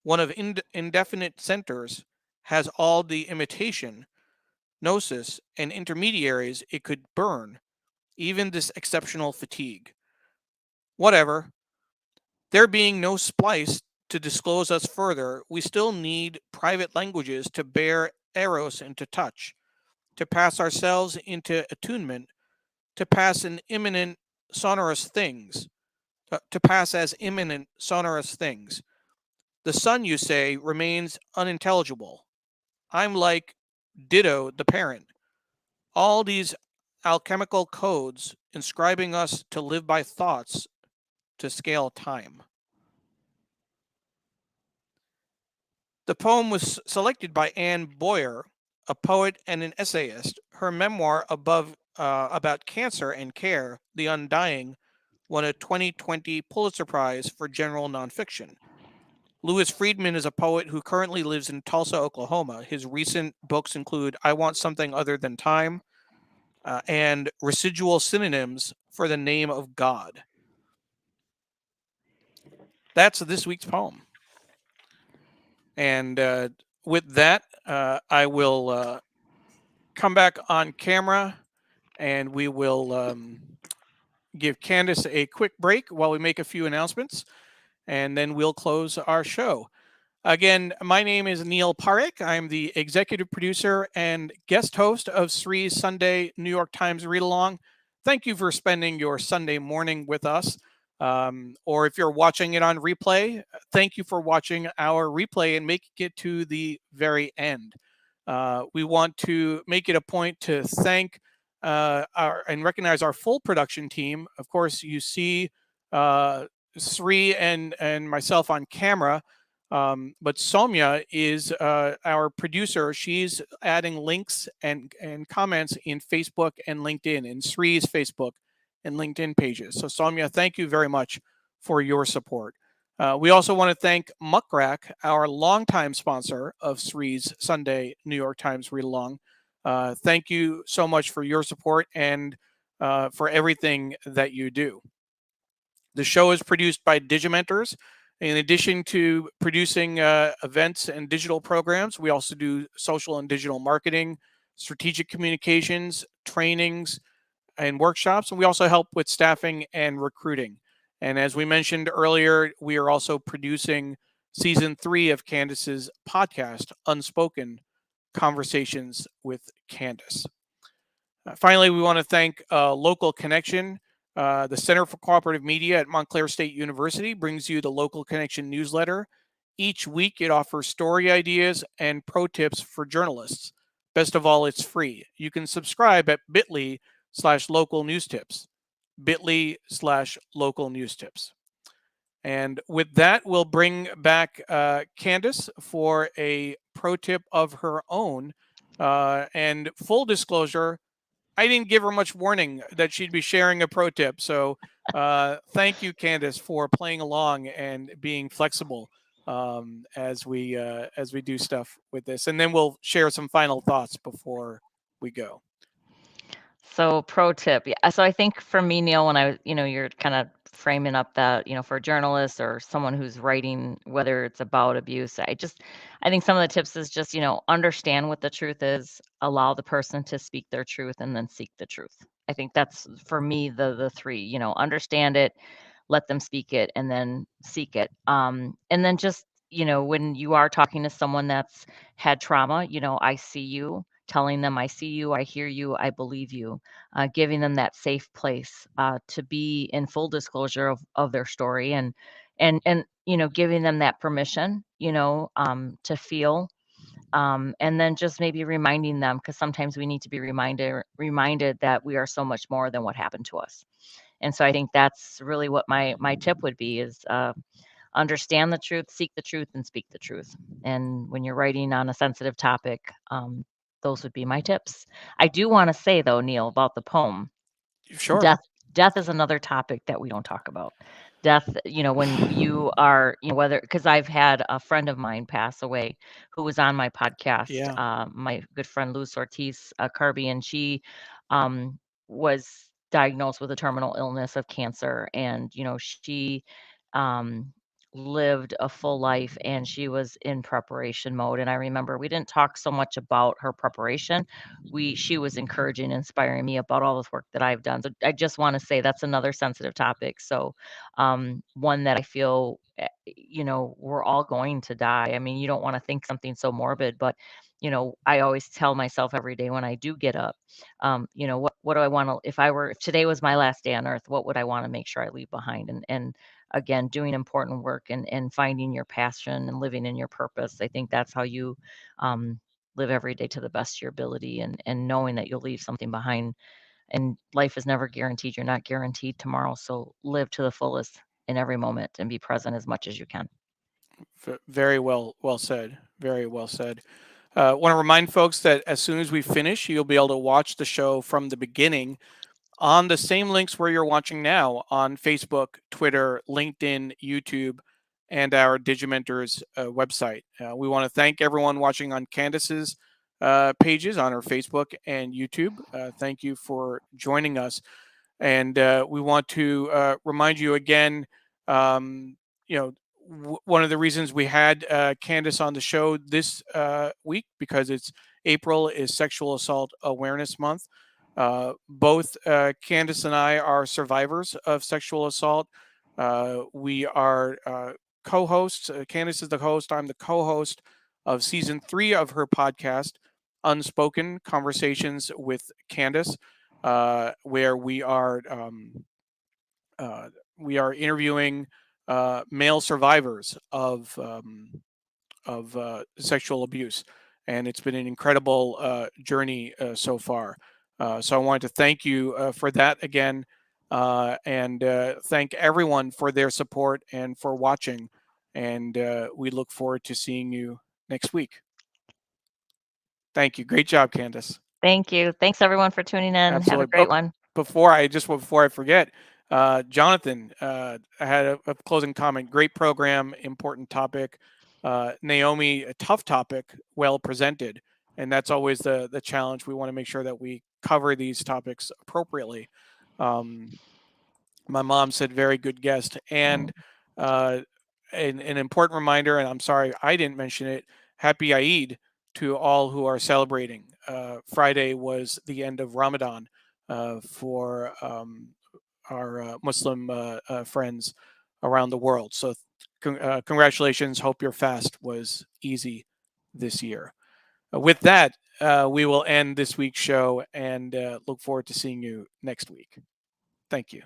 one of indefinite centers, has all the imitation, gnosis, and intermediaries it could burn, even this exceptional fatigue. Whatever, there being no splice to disclose us further, we still need private languages to bear eros into touch, to pass ourselves into attunement, to pass an imminent sonorous things, to pass as imminent sonorous things. The sun, you say, remains unintelligible. I'm like ditto the parent. All these alchemical codes inscribing us to live by thoughts to scale time. The poem was selected by Anne Boyer, a poet and an essayist. Her memoir about cancer and care, The Undying, won a 2020 Pulitzer Prize for general nonfiction. Louis Friedman is a poet who currently lives in Tulsa, Oklahoma. His recent books include I Want Something Other Than Time and Residual Synonyms for the Name of God. That's this week's poem. And with that, I will come back on camera, and we will give Candace a quick break while we make a few announcements, and then we'll close our show. Again, my name is Neil Parekh. I'm the executive producer and guest host of Sri's Sunday New York Times Read Along. Thank you for spending your Sunday morning with us. Or if you're watching it on replay, thank you for watching our replay and making it to the very end. We want to make it a point to thank and recognize our full production team. Of course, you see Sri and myself on camera. But Soumya is our producer. She's adding links and comments in Facebook and LinkedIn, in Sri's Facebook and LinkedIn pages. So Soumya, thank you very much for your support. We also want to thank Muckrack, our longtime sponsor of Sri's Sunday New York Times Read Along. Thank you so much for your support and for everything that you do. The show is produced by Digimentors. In addition to producing events and digital programs, we also do social and digital marketing, strategic communications, trainings, and workshops. And we also help with staffing and recruiting. And as we mentioned earlier, we are also producing season 3 of Candace's podcast, Unspoken, Conversations with Candace. Finally, we want to thank Local Connection. The Center for Cooperative Media at Montclair State University brings you the Local Connection newsletter. Each week, it offers story ideas and pro tips for journalists. Best of all, it's free. You can subscribe at bit.ly/local news tips. bit.ly/local news tips. And with that, we'll bring back Candace for a pro tip of her own. And full disclosure, I didn't give her much warning that she'd be sharing a pro tip. So thank you, Candace, for playing along and being flexible as we do stuff with this. And then we'll share some final thoughts before we go. So pro tip. Yeah. So I think for me, Neil, when you're kind of framing up that, for a journalist or someone who's writing, whether it's about abuse, I think some of the tips is just, understand what the truth is, allow the person to speak their truth, and then seek the truth. I think that's for me, the three, understand it, let them speak it, and then seek it. And then just, when you are talking to someone that's had trauma, I see you, telling them I see you, I hear you, I believe you, giving them that safe place to be in full disclosure of their story, and giving them that permission, to feel, and then just maybe reminding them, because sometimes we need to be reminded that we are so much more than what happened to us. And so I think that's really what my tip would be is understand the truth, seek the truth, and speak the truth. And when you're writing on a sensitive topic, those would be my tips. I do want to say, though, Neil, about the poem. Sure. Death is another topic that we don't talk about. Death, when you are, whether, because I've had a friend of mine pass away who was on my podcast, Yeah. my good friend Luz Ortiz Kirby, and she was diagnosed with a terminal illness of cancer. And, she lived a full life, and she was in preparation mode. And I remember we didn't talk so much about her preparation. She was encouraging and inspiring me about all this work that I've done. So I just want to say that's another sensitive topic. So one that I feel, we're all going to die. I mean, you don't want to think something so morbid, but I always tell myself every day when I do get up, what do I want to, if today was my last day on earth, what would I want to make sure I leave behind? And again, doing important work and finding your passion and living in your purpose. I think that's how you live every day to the best of your ability, and knowing that you'll leave something behind. And life is never guaranteed. You're not guaranteed tomorrow. So live to the fullest in every moment and be present as much as you can. Very well said. Very well said. Want to remind folks that as soon as we finish, you'll be able to watch the show from the beginning on the same links where you're watching now on Facebook, Twitter, LinkedIn, YouTube, and our Digimentors website. We want to thank everyone watching on Candace's pages on our Facebook and YouTube. Thank you for joining us. And we want to remind you again, one of the reasons we had Candace on the show this week, because it's April is Sexual Assault Awareness Month. Both Candace and I are survivors of sexual assault. We are co-hosts. Candace is the host. I'm the co-host of season 3 of her podcast, Unspoken Conversations with Candace, where we are interviewing male survivors of sexual abuse, and it's been an incredible journey so far. So I wanted to thank you for that again, and thank everyone for their support and for watching. And we look forward to seeing you next week. Thank you. Great job, Candace. Thank you. Thanks everyone for tuning in. Absolutely. Have a great one. Before I forget, Jonathan, I had a closing comment. Great program, important topic. Naomi, a tough topic, well presented, and that's always the challenge. We want to make sure that we cover these topics appropriately. My mom said, "Very good guest," and an important reminder. And I'm sorry I didn't mention it. Happy Eid to all who are celebrating. Friday was the end of Ramadan for our Muslim friends around the world. So congratulations. Hope your fast was easy this year. With that, we will end this week's show and look forward to seeing you next week. Thank you.